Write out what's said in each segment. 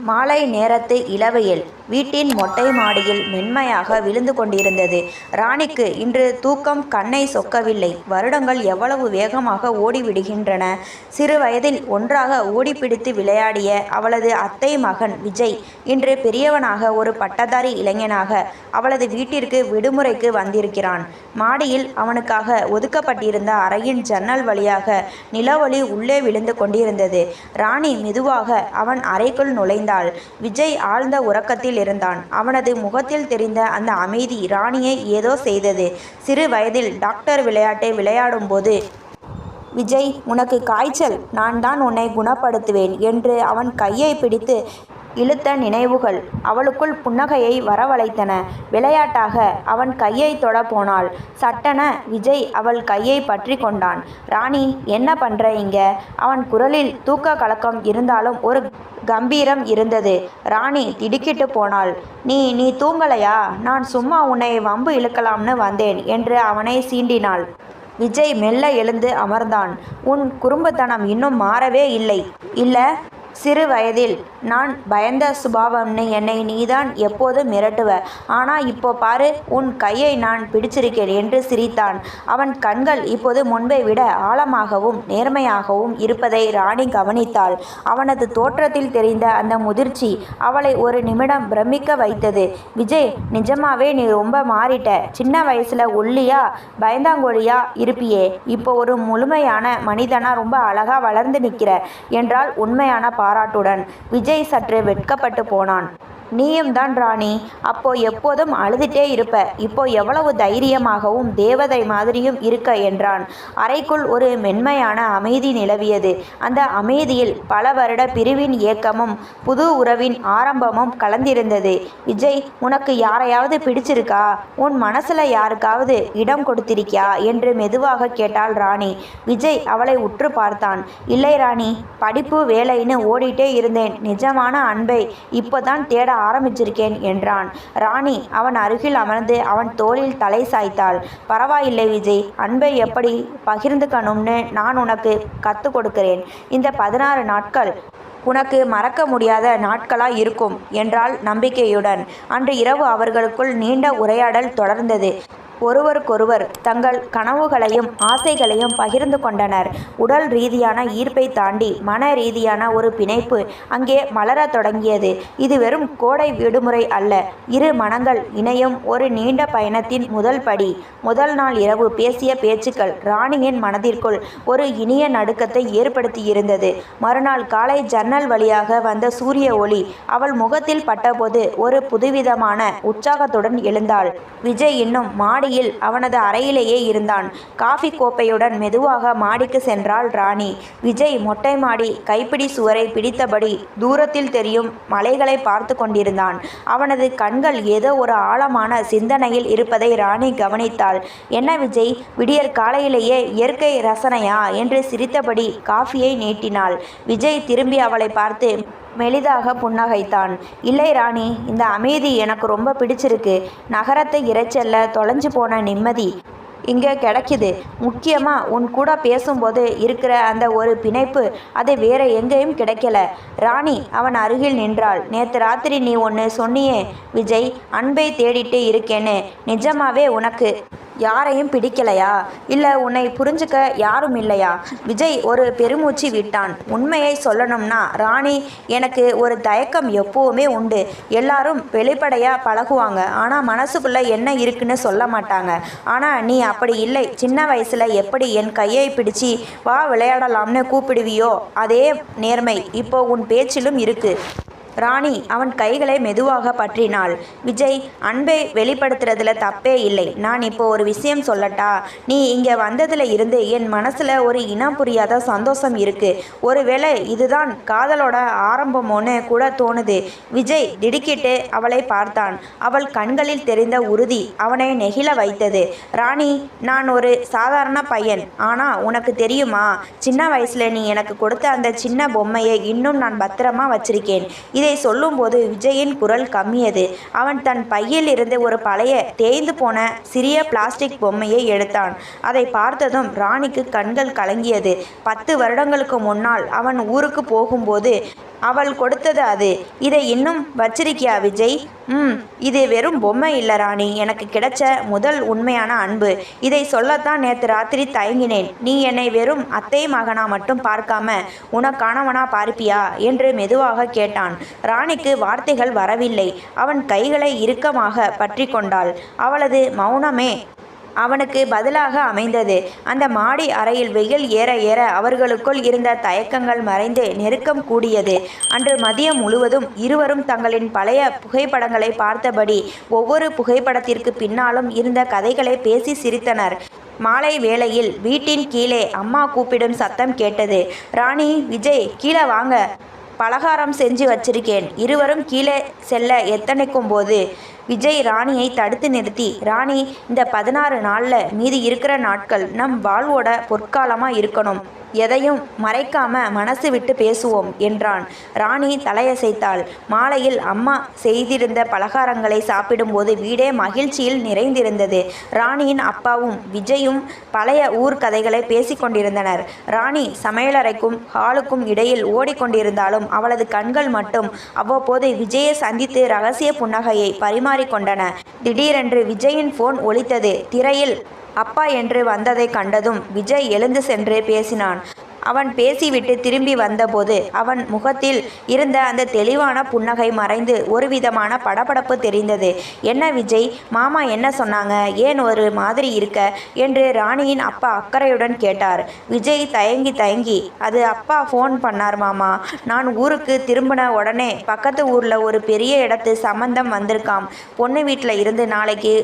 மாலை நேரத்து இளவெயில் வீட்டின் மொட்டை மாடியில் மென்மையாக விழுந்து கொண்டிருந்தது. ராணிக்கு இன்று தூக்கம் கண்ணை சொக்கவில்லை. வருடங்கள் எவ்வளவு வேகமாக ஓடிவிடுகின்றன. சிறு வயதில் ஒன்றாக ஓடிப்பிடித்து விளையாடிய அவளது அத்தை மகன் விஜய் இன்று பெரியவனாக ஒரு பட்டதாரி இளைஞனாக அவளது வீட்டிற்கு விடுமுறைக்கு வந்திருக்கிறான். மாடியில் அவனுக்காக ஒதுக்கப்பட்டிருந்த அறையின் ஜன்னல் வழியாக நிலவொளி உள்ளே விழுந்து கொண்டிருந்தது. ராணி மெதுவாக அவன் அறைக்குள் நுழைந்தாள். விஜய் ஆழ்ந்த உறக்கத்தில் இருந்தான். அவனது முகத்தில் தெரிந்த அந்த அமைதி ராணியை ஏதோ செய்தது. சிறு வயதில் டாக்டர் விளையாட்டை விளையாடும் போது விஜய், உனக்கு காய்ச்சல், நான் தான் உன்னை குணப்படுத்துவேன் என்று அவன் கையை பிடித்து இழுத்த நினைவுகள் அவளுக்குள் புன்னகையை வரவழைத்தன. விளையாட்டாக அவன் கையை தொட போனாள். சட்டென விஜய் அவள் கையை பற்றி கொண்டான். ராணி, என்ன பண்ற இங்க? அவன் குரலில் தூக்க கலக்கம் இருந்தாலும் ஒரு கம்பீரம் இருந்தது. ராணி திடுக்கிட்டு போனாள். நீ தூங்கலையா? நான் சும்மா உன்னை வம்பு இழுக்கலாம்னு வந்தேன் என்று அவனை சீண்டினாள். விஜய் மெல்ல எழுந்து அமர்ந்தான். உன் குறும்புத்தனம் இன்னும் மாறவே இல்லை இல்ல? சிறு வயதில் நான் பயந்த சுபாவம்னு என்னை நீதான் எப்போது மிரட்டுவ. ஆனா இப்போ பாரு, உன் கையை நான் பிடிச்சிருக்கேன் என்று சிரித்தான். அவன் கண்கள் இப்போது முன்பை விட ஆழமாகவும் நேர்மையாகவும் இருப்பதை ராணி கவனித்தாள். அவனது தோற்றத்தில் தெரிந்த அந்த முதிர்ச்சி அவளை ஒரு நிமிடம் பிரமிக்க வைத்தது. விஜய், நிஜமாவே நீ ரொம்ப மாறிட்ட. சின்ன வயசுல ஒல்லியா பயந்தாங்கோழியா இருப்பியே, இப்போ ஒரு முழுமையான மனிதனா ரொம்ப அழகா வளர்ந்து நிற்கிற என்றால் உண்மையான பாராட்டுடன். விஜய் சற்று வெட்கப்பட்டு போனான். நீயும் தான் ராணி. அப்போ எப்போதும் அழுதுட்டே இருப்ப, இப்போ எவ்வளவு தைரியமாகவும் தேவதை மாதிரியும் இருக்க என்றான். அறைக்குள் ஒரு மென்மையான அமைதி நிலவியது. அந்த அமைதியில் பல வருட பிரிவின் ஏக்கமும் புது உறவின் ஆரம்பமும் கலந்திருந்தது. விஜய், உனக்கு யாரையாவது பிடிச்சிருக்கா? உன் மனசுல யாருக்காவது இடம் கொடுத்திருக்கியா என்று மெதுவாக கேட்டாள் ராணி. விஜய் அவளை உற்று பார்த்தான். இல்லை ராணி, படிப்பு வேலைன்னு ஓடிட்டே இருந்தேன். நிஜமான அன்பை இப்போதான் தேட ஆரம்பிச்சிருக்கேன் என்றான். ராணி அவன் அருகில் அமர்ந்து அவன் தோளில் தலை சாய்த்தாள். பரவாயில்லை விஜய், அன்பை எப்படி பகிர்ந்துக்கணும்னு நான் உனக்கு கற்றுக் கொடுக்கிறேன். இந்த 16 நாட்கள் உனக்கு மறக்க முடியாத நாட்களாய் இருக்கும் என்றாள் நம்பிக்கையுடன். அன்று இரவு அவர்களுக்குள் நீண்ட உரையாடல் தொடர்ந்தது. ஒருவருக்கொருவர் தங்கள் கனவுகளையும் ஆசைகளையும் பகிர்ந்து கொண்டனர். உடல் ரீதியான ஈர்ப்பை தாண்டி மன ரீதியான ஒரு பிணைப்பு அங்கே மலரத் தொடங்கியது. இது வெறும் கோடை விடுமுறை அல்ல, இரு மனங்கள் இணையும் ஒரு நீண்ட பயணத்தின் முதல் படி. முதல் நாள் இரவு பேசிய பேச்சுக்கள் ராணியின் மனதிற்குள் ஒரு இனிய நடுக்கத்தை ஏற்படுத்தியிருந்தது. மறுநாள் காலை ஜன்னல் வழியாக வந்த சூரிய ஒளி அவள் முகத்தில் பட்டபோது ஒரு புதுவிதமான உற்சாகத்துடன் எழுந்தாள். விஜய் இன்னும் மாடியில் அவனது அறையிலேயே இருந்தான். காஃபி கோப்பையுடன் மெதுவாக மாடிக்கு சென்றாள் ராணி. விஜய் மொட்டை மாடி கைப்பிடி சுவரை பிடித்தபடி தூரத்தில் தெரியும் மலைகளை பார்த்து கொண்டிருந்தான். அவனது கண்கள் ஏதோ ஒரு ஆழமான சிந்தனையில் இருப்பதை ராணி கவனித்தாள். என்ன விஜய், விடியற் காலையிலேயே இயற்கை ரசனையா என்று சிரித்தபடி காஃபியை நீட்டினாள். விஜய் திரும்பி அவளை பார்த்து மெலிதாக புன்னகைத்தான். இல்லை ராணி, இந்த அமைதி எனக்கு ரொம்ப பிடிச்சிருக்கு. நகரத்தை இரைச்சல்ல தொலைஞ்சு போன நிம்மதி இங்கே கிடைக்குது. முக்கியமாக உன் கூட பேசும்போது இருக்கிற அந்த ஒரு பிணைப்பு, அது வேற எங்கேயும் கிடைக்கல. ராணி அவன் அருகில் நின்றாள். நேற்று ராத்திரி நீ ஒன்று சொன்னியே விஜய், அன்பை தேடிட்டு இருக்கேன்னு. நிஜமாவே உனக்கு யாரையும் பிடிக்கலையா? இல்லை உன்னை புரிஞ்சுக்க யாரும் இல்லையா? விஜய் ஒரு பெருமூச்சு விட்டான். உண்மையை சொல்லணும்னா ராணி, எனக்கு ஒரு தயக்கம் எப்போவுமே உண்டு. எல்லாரும் வெளிப்படையாக பழகுவாங்க, ஆனால் மனசுக்குள்ளே என்ன இருக்குன்னு சொல்ல மாட்டாங்க. ஆனால் நீ அப்படி இல்லை. சின்ன வயசில் எப்படி என் கையை பிடிச்சி வா விளையாடலாம்னு கூப்பிடுவியோ அதே நேர்மை இப்போ உன் பேச்சிலும் இருக்கு. ராணி அவன் கைகளை மெதுவாக பற்றினாள். விஜய், அன்பை வெளிப்படுத்துறதுல தப்பே இல்லை. நான் இப்போ ஒரு விஷயம் சொல்லட்டா? நீ இங்கே வந்ததுல இருந்து என் மனசில் ஒரு இனம் புரியாத சந்தோஷம் இருக்கு. ஒருவேளை இதுதான் காதலோட ஆரம்பமோன்னு கூட தோணுது. விஜய் திடுக்கிட்டு அவளை பார்த்தான். அவள் கண்களில் தெரிந்த உறுதி அவனை நெகிழ வைத்தது. ராணி, நான் ஒரு சாதாரண பையன். ஆனால் உனக்கு தெரியுமா, சின்ன வயசுல நீ எனக்கு கொடுத்த அந்த சின்ன பொம்மையை இன்னும் நான் பத்திரமா வச்சிருக்கேன். இதை சொல்லும்போது விஜயின் குரல் கம்மியது. அவன் தன் பையில் இருந்து ஒரு பழைய தேய்ந்து போன சிறிய பிளாஸ்டிக் பொம்மையை எடுத்தான். அதை பார்த்ததும் ராணிக்கு கண்கள் கலங்கியது. 10 வருடங்களுக்கு முன்னால் அவன் ஊருக்கு போகும்போது அவள் கொடுத்தது அது. இதை இன்னும் வச்சிருக்கியா விஜய்? இது வெறும் பொம்மை இல்லை ராணி, எனக்கு கிடைச்ச முதல் உண்மையான அன்பு. இதை சொல்லத்தான் நேற்று ராத்திரி தயங்கினேன். நீ என்னை வெறும் அத்தை மகனா மட்டும் பார்க்காம உனக்கானவனா பார்ப்பியா என்று மெதுவாக கேட்டான். ராணிக்கு வார்த்தைகள் வரவில்லை. அவன் கைகளை இறுக்கமாக பற்றி கொண்டாள். அவளது மௌனமே அவனுக்கு பதிலாக அமைந்தது. அந்த மாடி அறையில் வெயில் ஏற ஏற அவர்களுக்குள் இருந்த தயக்கங்கள் மறைந்து நெருக்கம் கூடியது. அன்று மதியம் முழுவதும் இருவரும் தங்களின் பழைய புகைப்படங்களை பார்த்தபடி ஒவ்வொரு புகைப்படத்திற்கு பின்னாலும் இருந்த கதைகளை பேசி சிரித்தனர். மாலை வேளையில் வீட்டின் கீழே அம்மா கூப்பிடும் சத்தம் கேட்டது. ராணி, விஜய், கீழே வாங்க, பலகாரம் செஞ்சு வச்சிருக்கேன். இருவரும் கீழே செல்ல எத்தனைக்கும் போது விஜய் ராணியை தடுத்து நிறுத்தி, ராணி, இந்த 16 நாளில் மீதி இருக்கிற நாட்கள் நம் வாழ்வோட பொற்காலமாக இருக்கணும். எதையும் மறைக்காம மனசு விட்டு பேசுவோம் என்றான். ராணி தலையசைத்தாள். மாலையில் அம்மா செய்திருந்த பலகாரங்களை சாப்பிடும்போது வீடே மகிழ்ச்சியில் நிறைந்திருந்தது. ராணியின் அப்பாவும் விஜயும் பழைய ஊர் கதைகளை பேசிக்கொண்டிருந்தனர். ராணி சமையலறைக்கும் ஹாலுக்கும் இடையில் ஓடிக்கொண்டிருந்தாலும் அவளது கண்கள் மட்டும் அவ்வப்போது விஜயை சந்தித்து ரகசிய புன்னகையை பரிமாறிக்கொண்டன. திடீரென்று விஜயின் போன் ஒலித்தது. திரையில் அப்பா என்று வந்ததை கண்டதும் விஜய் எழுந்து சென்று பேசினான். அவன் பேசிவிட்டு திரும்பி வந்தபோது அவன் முகத்தில் இருந்த அந்த தெளிவான புன்னகை மறைந்து ஒரு விதமான படபடப்பு தெரிந்தது. என்ன விஜய், மாமா என்ன சொன்னாங்க? ஏன் ஒரு மாதிரி இருக்க என்று ராணியின் அப்பா அக்கறையுடன் கேட்டார். விஜய் தயங்கி தயங்கி, அது அப்பா ஃபோன் பண்ணார் மாமா. நான் ஊருக்கு திரும்பின உடனே பக்கத்து ஊரில் ஒரு பெரிய இடத்து சம்பந்தம் வந்திருக்காம். பொண்ணு வீட்டில் இருந்து நாளைக்கு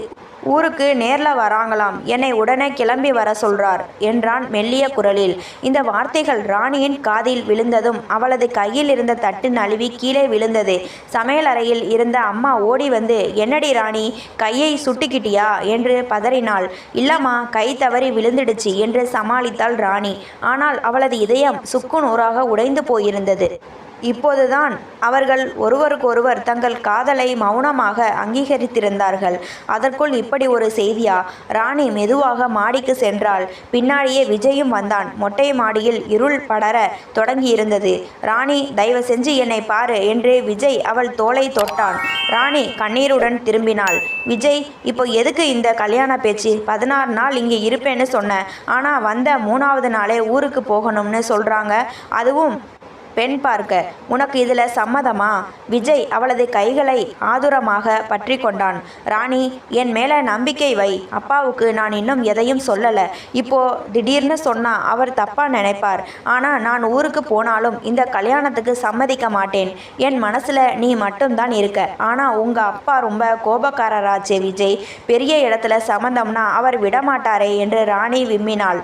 ஊருக்கு நேரில் வராங்களாம். என்னை உடனே கிளம்பி வர சொல்றார் என்றான் மெல்லிய குரலில். இந்த வார்த்தைகள் ராணியின் காதில் விழுந்ததும் அவளது கையில் இருந்த தட்டு நழுவி கீழே விழுந்தது. சமையலறையில் இருந்த அம்மா ஓடி வந்து, என்னடி ராணி, கையை சுட்டுக்கிட்டியா என்று பதறினாள். இல்லம்மா, கை தவறி விழுந்துடுச்சு என்று சமாளித்தாள் ராணி. ஆனால் அவளது இதயம் சுக்கு நூறாக உடைந்து போயிருந்தது. இப்போதுதான் அவர்கள் ஒருவருக்கொருவர் தங்கள் காதலை மௌனமாக அங்கீகரித்திருந்தார்கள். அதற்குள் இப்படி ஒரு செய்தியா? ராணி மெதுவாக மாடிக்கு சென்றாள். பின்னாடியே விஜயும் வந்தான். மொட்டை மாடியில் இருள் படர தொடங்கியிருந்தது. ராணி, தயவு செஞ்சு என்னை பாரு என்று விஜய் அவள் தோளை தொட்டான். ராணி கண்ணீருடன் திரும்பினாள். விஜய், இப்போ எதுக்கு இந்த கல்யாண பேச்சு? 16 நாள் இங்கே இருப்பேன்னு சொன்னேன். ஆனால் வந்த 3வது நாளே ஊருக்கு போகணும்னு சொல்கிறாங்க. அதுவும் பெண் பார்க்க. உனக்கு இதில் சம்மதமா? விஜய் அவளது கைகளை ஆதுரமாக பற்றி கொண்டான். ராணி, என் மேலே நம்பிக்கை வை. அப்பாவுக்கு நான் இன்னும் எதையும் சொல்லலை. இப்போ திடீர்னு சொன்னா அவர் தப்பாக நினைப்பார். ஆனால் நான் ஊருக்கு போனாலும் இந்த கல்யாணத்துக்கு சம்மதிக்க மாட்டேன். என் மனசில் நீ மட்டும்தான் இருக்க. ஆனால் உங்கள் அப்பா ரொம்ப கோபக்காரராச்சே விஜய். பெரிய இடத்துல சம்மந்தம்னா அவர் விடமாட்டாரே என்று ராணி விம்மினாள்.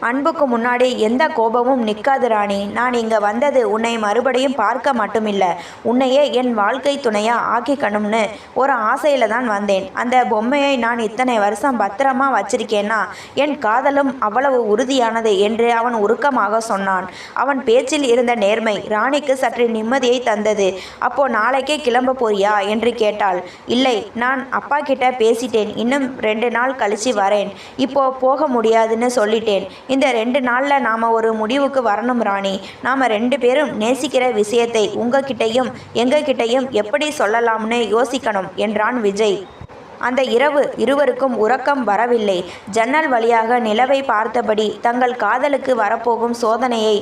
அன்புக்கு முன்னாடி எந்த கோபமும் நிற்காது ராணி. நான் இங்கே வந்தது உன்னை மறுபடியும் பார்க்க மட்டுமில்லை, உன்னையே என் வாழ்க்கை துணையாக ஆக்கிக்கணும்னு ஒரு ஆசையில் தான் வந்தேன். அந்த பொம்மையை நான் இத்தனை வருஷம் பத்திரமா வச்சிருக்கேன்னா என் காதலும் அவ்வளவு உறுதியானது என்று அவன் உருக்கமாக சொன்னான். அவன் பேச்சில் இருந்த நேர்மை ராணிக்கு சற்று நிம்மதியை தந்தது. அப்போ நாளைக்கே கிளம்ப போறியா என்று கேட்டாள். இல்லை, நான் அப்பா கிட்ட பேசிட்டேன். இன்னும் 2 நாள் கழிச்சு வரேன். இப்போ போக முடியாதுன்னு சொல்லிட்டேன். இந்த 2 நாளில் நாம் ஒரு முடிவுக்கு வரணும் ராணி. நாம் 2 பேரும் நேசிக்கிற விஷயத்தை உங்ககிட்டையும் எங்ககிட்டையும் எப்படி சொல்லலாம்னு யோசிக்கணும் என்றான் விஜய். அந்த இரவு இருவருக்கும் உறக்கம் வரவில்லை. ஜன்னல் வழியாக நிலவை பார்த்தபடி தங்கள் காதலுக்கு வரப்போகும் சோதனையை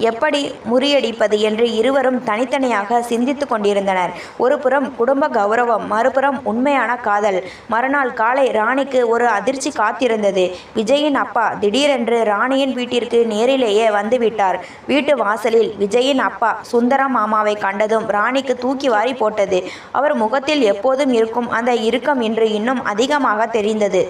எப்படி முறியடிப்பது என்று இருவரும் தனித்தனியாக சிந்தித்து கொண்டிருந்தனர். ஒரு புறம் குடும்ப கௌரவம், மறுபுறம் உண்மையான காதல். மறுநாள் காலை ராணிக்கு ஒரு அதிர்ச்சி காத்திருந்தது. விஜயின் அப்பா திடீரென்று ராணியின் வீட்டிற்கு நேரிலேயே வந்துவிட்டார். வீட்டு வாசலில் விஜயின் அப்பா சுந்தரம் மாமாவை கண்டதும் ராணிக்கு தூக்கி வாரி போட்டது. அவர் முகத்தில் எப்போதும் இருக்கும் அந்த இறுக்கம் இன்று இன்னும் அதிகமாக தெரிந்தது.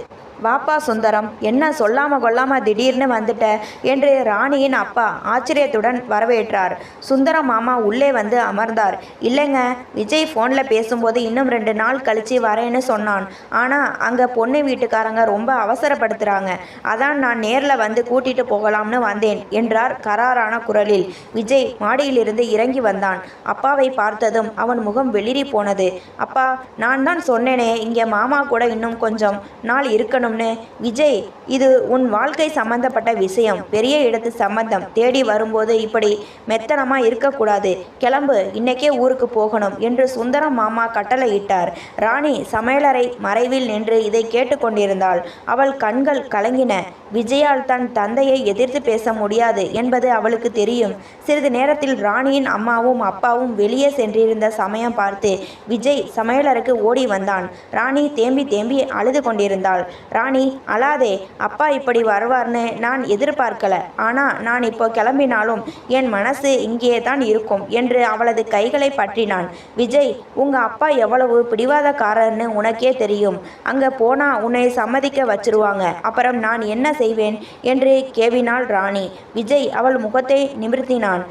வாப்பா சுந்தரம், என்ன சொல்லாம கொள்ளாம திடீர்னு வந்துட்ட என்று ராணியின் அப்பா ஆச்சரியத்துடன் வரவேற்றார். சுந்தரம் மாமா உள்ளே வந்து அமர்ந்தார். இல்லைங்க, விஜய் ஃபோனில் பேசும்போது இன்னும் 2 நாள் கழிச்சு வரேன்னு சொன்னான். ஆனால் அங்கே பொண்ணு வீட்டுக்காரங்க ரொம்ப அவசரப்படுத்துகிறாங்க. அதான் நான் நேரில் வந்து கூட்டிட்டு போகலாம்னு வந்தேன் என்றார் கராரான குரலில். விஜய் மாடியிலிருந்து இறங்கி வந்தான். அப்பாவை பார்த்ததும் அவன் முகம் வெளிரி போனது. அப்பா, நான் தான் சொன்னேனே, இங்கே மாமா கூட இன்னும் கொஞ்சம் நாள் இருக்கணும். கல்யாணம்னு. விஜய், இது உன் வாழ்க்கை சம்பந்தப்பட்ட விஷயம், பெரிய இடத்து சம்பந்தம். தேடி வரும்போது இப்படி மெத்தனமா இருக்கக்கூடாது. கிளம்பு, இன்னைக்கே ஊருக்கு போகணும் என்று சுந்தரம் மாமா கட்டளையிட்டார். ராணி சமையலறை மறைவில் நின்று இதை கேட்டுக்கொண்டிருந்தாள். அவள் கண்கள் கலங்கின. விஜயால் தன் தந்தையை எதிர்த்து பேச முடியாது என்பது அவளுக்கு தெரியும். சிறிது நேரத்தில் ராணியின் அம்மாவும் அப்பாவும் வெளியே சென்றிருந்த சமயம் பார்த்து விஜய் சமையலறைக்கு ஓடி வந்தான். ராணி தேம்பி தேம்பி அழுது கொண்டிருந்தாள். ராணி, அழாதே, அப்பா இப்படி வருவார்னு நான் எதிர்பார்க்கல. ஆனா நான் இப்போ கிளம்பினாலும் என் மனசு இங்கே தான் இருக்கும் என்று அவளது கைகளை பற்றினான். விஜய், உங்க அப்பா எவ்வளவு பிடிவாதக்காரர்னு உனக்கே தெரியும். அங்க போனா உன்னை சம்மதிக்க வச்சிருவாங்க. அப்புறம் நான் என்ன செய்வேன் என்று கேவினாள் ராணி. விஜய் அவள் முகத்தை நிமிர்த்தினான்.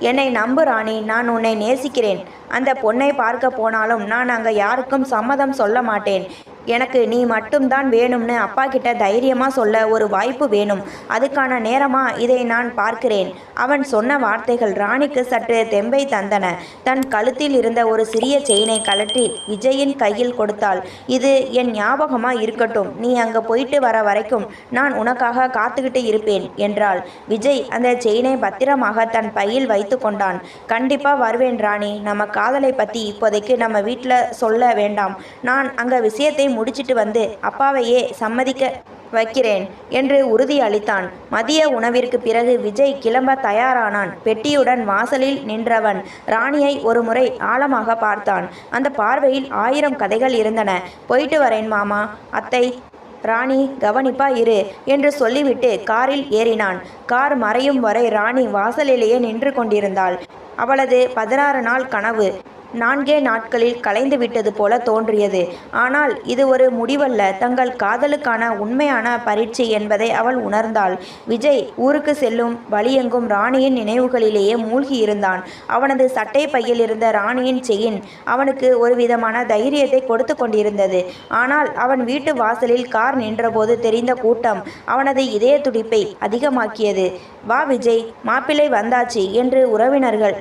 என்னை நம்பு ராணி, நான் உன்னை நேசிக்கிறேன். அந்த பொண்ணை பார்க்க போனாலும் நான் அங்கே யாருக்கும் சம்மதம் சொல்ல மாட்டேன். எனக்கு நீ மட்டும்தான் வேணும்னு அப்பா கிட்ட தைரியமாக சொல்ல ஒரு வாய்ப்பு வேணும். அதுக்கான நேரமாக இதை நான் பார்க்கிறேன். அவன் சொன்ன வார்த்தைகள் ராணிக்கு சற்று தெம்பை தந்தன. தன் கழுத்தில் இருந்த ஒரு சிறிய செயினை கழற்றி விஜயின் கையில் கொடுத்தாள். இது என் ஞாபகமாக இருக்கட்டும். நீ அங்கே போயிட்டு வர வரைக்கும் நான் உனக்காக காத்துக்கிட்டு இருப்பேன் என்றாள். விஜய் அந்த செயினை பத்திரமாக தன் பையில் வைத்து கொண்டான். கண்டிப்பாக வருவேன் ராணி. நம்ம காதலை பற்றி இப்போதைக்கு நம்ம வீட்டில் சொல்ல வேண்டாம். நான் அங்கே விஷயத்தை முடிச்சிட்டு வந்து அப்பாவையே சம்மதிக்க வைக்கிறேன் என்று உறுதி அளித்தான். மதிய உணவிற்கு பிறகு விஜய் கிளம்ப தயாரானான். பெட்டியுடன் வாசலில் நின்றவன் ராணியை ஒரு முறை ஆழமாக பார்த்தான். அந்த பார்வையில் 1000 கதைகள் இருந்தன. போயிட்டு வரேன் மாமா, அத்தை. ராணி, கவனிப்பா இரு என்று சொல்லிவிட்டு காரில் ஏறினான். கார் மறையும் வரை ராணி வாசலிலேயே நின்று கொண்டிருந்தாள். அவளது 16 நாள் கனவு 4 நாட்களில் கலைந்து விட்டது போல தோன்றியது. ஆனால் இது ஒரு முடிவல்ல, தங்கள் காதலுக்கான உண்மையான பரீட்சை என்பதை அவள் உணர்ந்தாள். விஜய் ஊருக்கு செல்லும் வழியெங்கும் ராணியின் நினைவுகளிலேயே மூழ்கி இருந்தான். அவனது சட்டை பையில் இருந்த ராணியின் செயின் அவனுக்கு ஒரு விதமான தைரியத்தை கொடுத்து கொண்டிருந்தது. ஆனால் அவன் வீட்டு வாசலில் கார் நின்றபோது தெரிந்த கூட்டம் அவனது இதய துடிப்பை அதிகமாக்கியது. வா விஜய், மாப்பிள்ளை வந்தாச்சு என்று உறவினர்கள்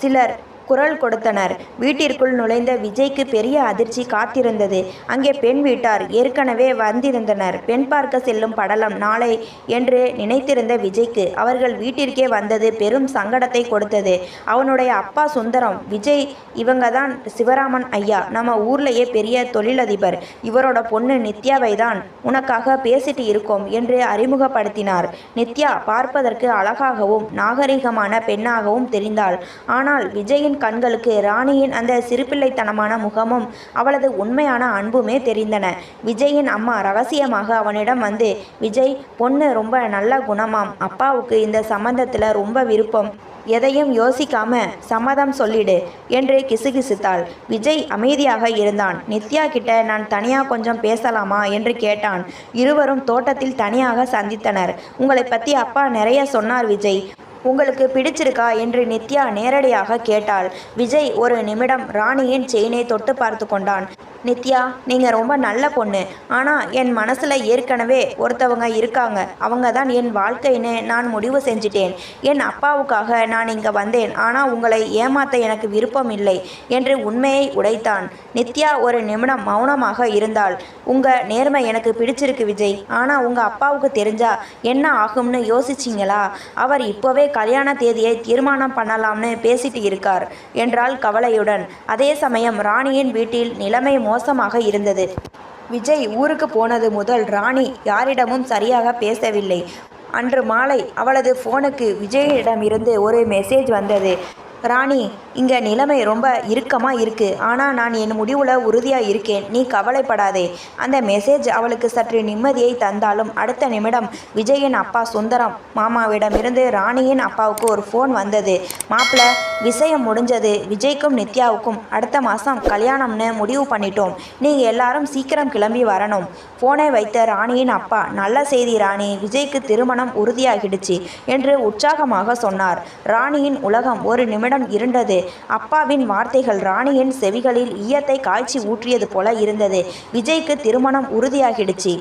சிலர் குரல் கொடுத்தனர். வீட்டிற்குள் நுழைந்த விஜய்க்கு பெரிய அதிர்ச்சி காத்திருந்தது. அங்கே பெண் வீட்டார் ஏற்கனவே வந்திருந்தனர். பெண் பார்க்க செல்லும் படலம் நாளை என்று நினைத்திருந்த விஜய்க்கு அவர்கள் வீட்டிற்கே வந்தது பெரும் சங்கடத்தை கொடுத்தது. அவனுடைய அப்பா சுந்தரம், விஜய், இவங்க தான் சிவராமன் ஐயா, நம்ம ஊர்லேயே பெரிய தொழிலதிபர். இவரோட பொண்ணு நித்யாவை தான் உனக்காக பேசிட்டு இருக்கோம் என்று அறிமுகப்படுத்தினார். நித்யா பார்ப்பதற்கு அழகாகவும் நாகரிகமான பெண்ணாகவும் தெரிந்தாள். ஆனால் விஜயின் கண்களுக்கு ராணியின் அந்த சிறுபிள்ளைத்தனமான முகமும் அவளது உண்மையான அன்புமே தெரிந்தன. விஜயின் அம்மா ரகசியமாக அவனிடம் வந்து, விஜய், பொண்ணு ரொம்ப நல்ல குணமாம், அப்பாவுக்கு இந்த சம்பந்தத்தில் ரொம்ப விருப்பம், எதையும் யோசிக்காம சம்மதம் சொல்லிடு என்று கிசுகிசுத்தாள். விஜய் அமைதியாக இருந்தான். நித்யா கிட்ட நான் தனியாக கொஞ்சம் பேசலாமா என்று கேட்டான். இருவரும் தோட்டத்தில் தனியாக சந்தித்தனர். உங்களை பற்றி அப்பா நிறைய சொன்னார் விஜய், உங்களுக்கு பிடிச்சிருக்கா என்று நித்யா நேரடியாக கேட்டாள். விஜய் ஒரு நிமிடம் ராணியின் செயினை தொட்டு பார்த்து கொண்டான். நித்யா, நீங்கள் ரொம்ப நல்ல பொண்ணு. ஆனால் என் மனசில் ஏற்கனவே ஒருத்தவங்க இருக்காங்க. அவங்க தான் என் வாழ்க்கைன்னு நான் முடிவு செஞ்சிட்டேன். என் அப்பாவுக்காக நான் இங்கே வந்தேன். ஆனால் உங்களை ஏமாற்ற எனக்கு விருப்பம் இல்லை என்று உண்மையை உடைத்தான். நித்யா ஒரு நிமிடம் மௌனமாக இருந்தாள். உங்கள் நேர்மை எனக்கு பிடிச்சிருக்கு விஜய். ஆனால் உங்கள் அப்பாவுக்கு தெரிஞ்சா என்ன ஆகும்னு யோசிச்சிங்களா? அவர் இப்போவே கல்யாண தேதியை தீர்மானம் பண்ணலாம்னு பேசிட்டு இருக்கார் என்றாள் கவலையுடன். அதே சமயம் ராணியின் வீட்டில் நிலைமை மோசமாக இருந்தது. விஜய் ஊருக்கு போனது முதல் ராணி யாரிடமும் சரியாக பேசவில்லை. அன்று மாலை அவளது போனுக்கு விஜயிடமிருந்து ஒரு மெசேஜ் வந்தது. ராணி, இங்கே நிலைமை ரொம்ப இறுக்கமாக இருக்குது. ஆனால் நான் என் முடிவில் உறுதியாக இருக்கேன். நீ கவலைப்படாதே. அந்த மெசேஜ் அவளுக்கு சற்று நிம்மதியை தந்தாலும் அடுத்த நிமிடம் விஜயின் அப்பா சுந்தரம் மாமாவிடமிருந்து ராணியின் அப்பாவுக்கு ஒரு ஃபோன் வந்தது. மாப்பிள்ள, விஷயம் முடிஞ்சது. விஜய்க்கும் நித்யாவுக்கும் அடுத்த மாதம் கல்யாணம்னு முடிவு பண்ணிட்டோம். நீங்கள் எல்லாரும் சீக்கிரம் கிளம்பி வரணும். ஃபோனை வைத்த ராணியின் அப்பா, நல்ல செய்தி ராணி, விஜய்க்கு திருமணம் உறுதியாகிடுச்சு என்று உற்சாகமாக சொன்னார். ராணியின் உலகம் ஒரு நிமிடம் இருண்டது. அப்பாவின் வார்த்தைகள் ராணியின் செவிகளில் ஈயத்தை காய்ச்சி ஊற்றியது போல இருந்தது. விஜய்க்கு திருமணம் உறுதியாகிடுச்சு.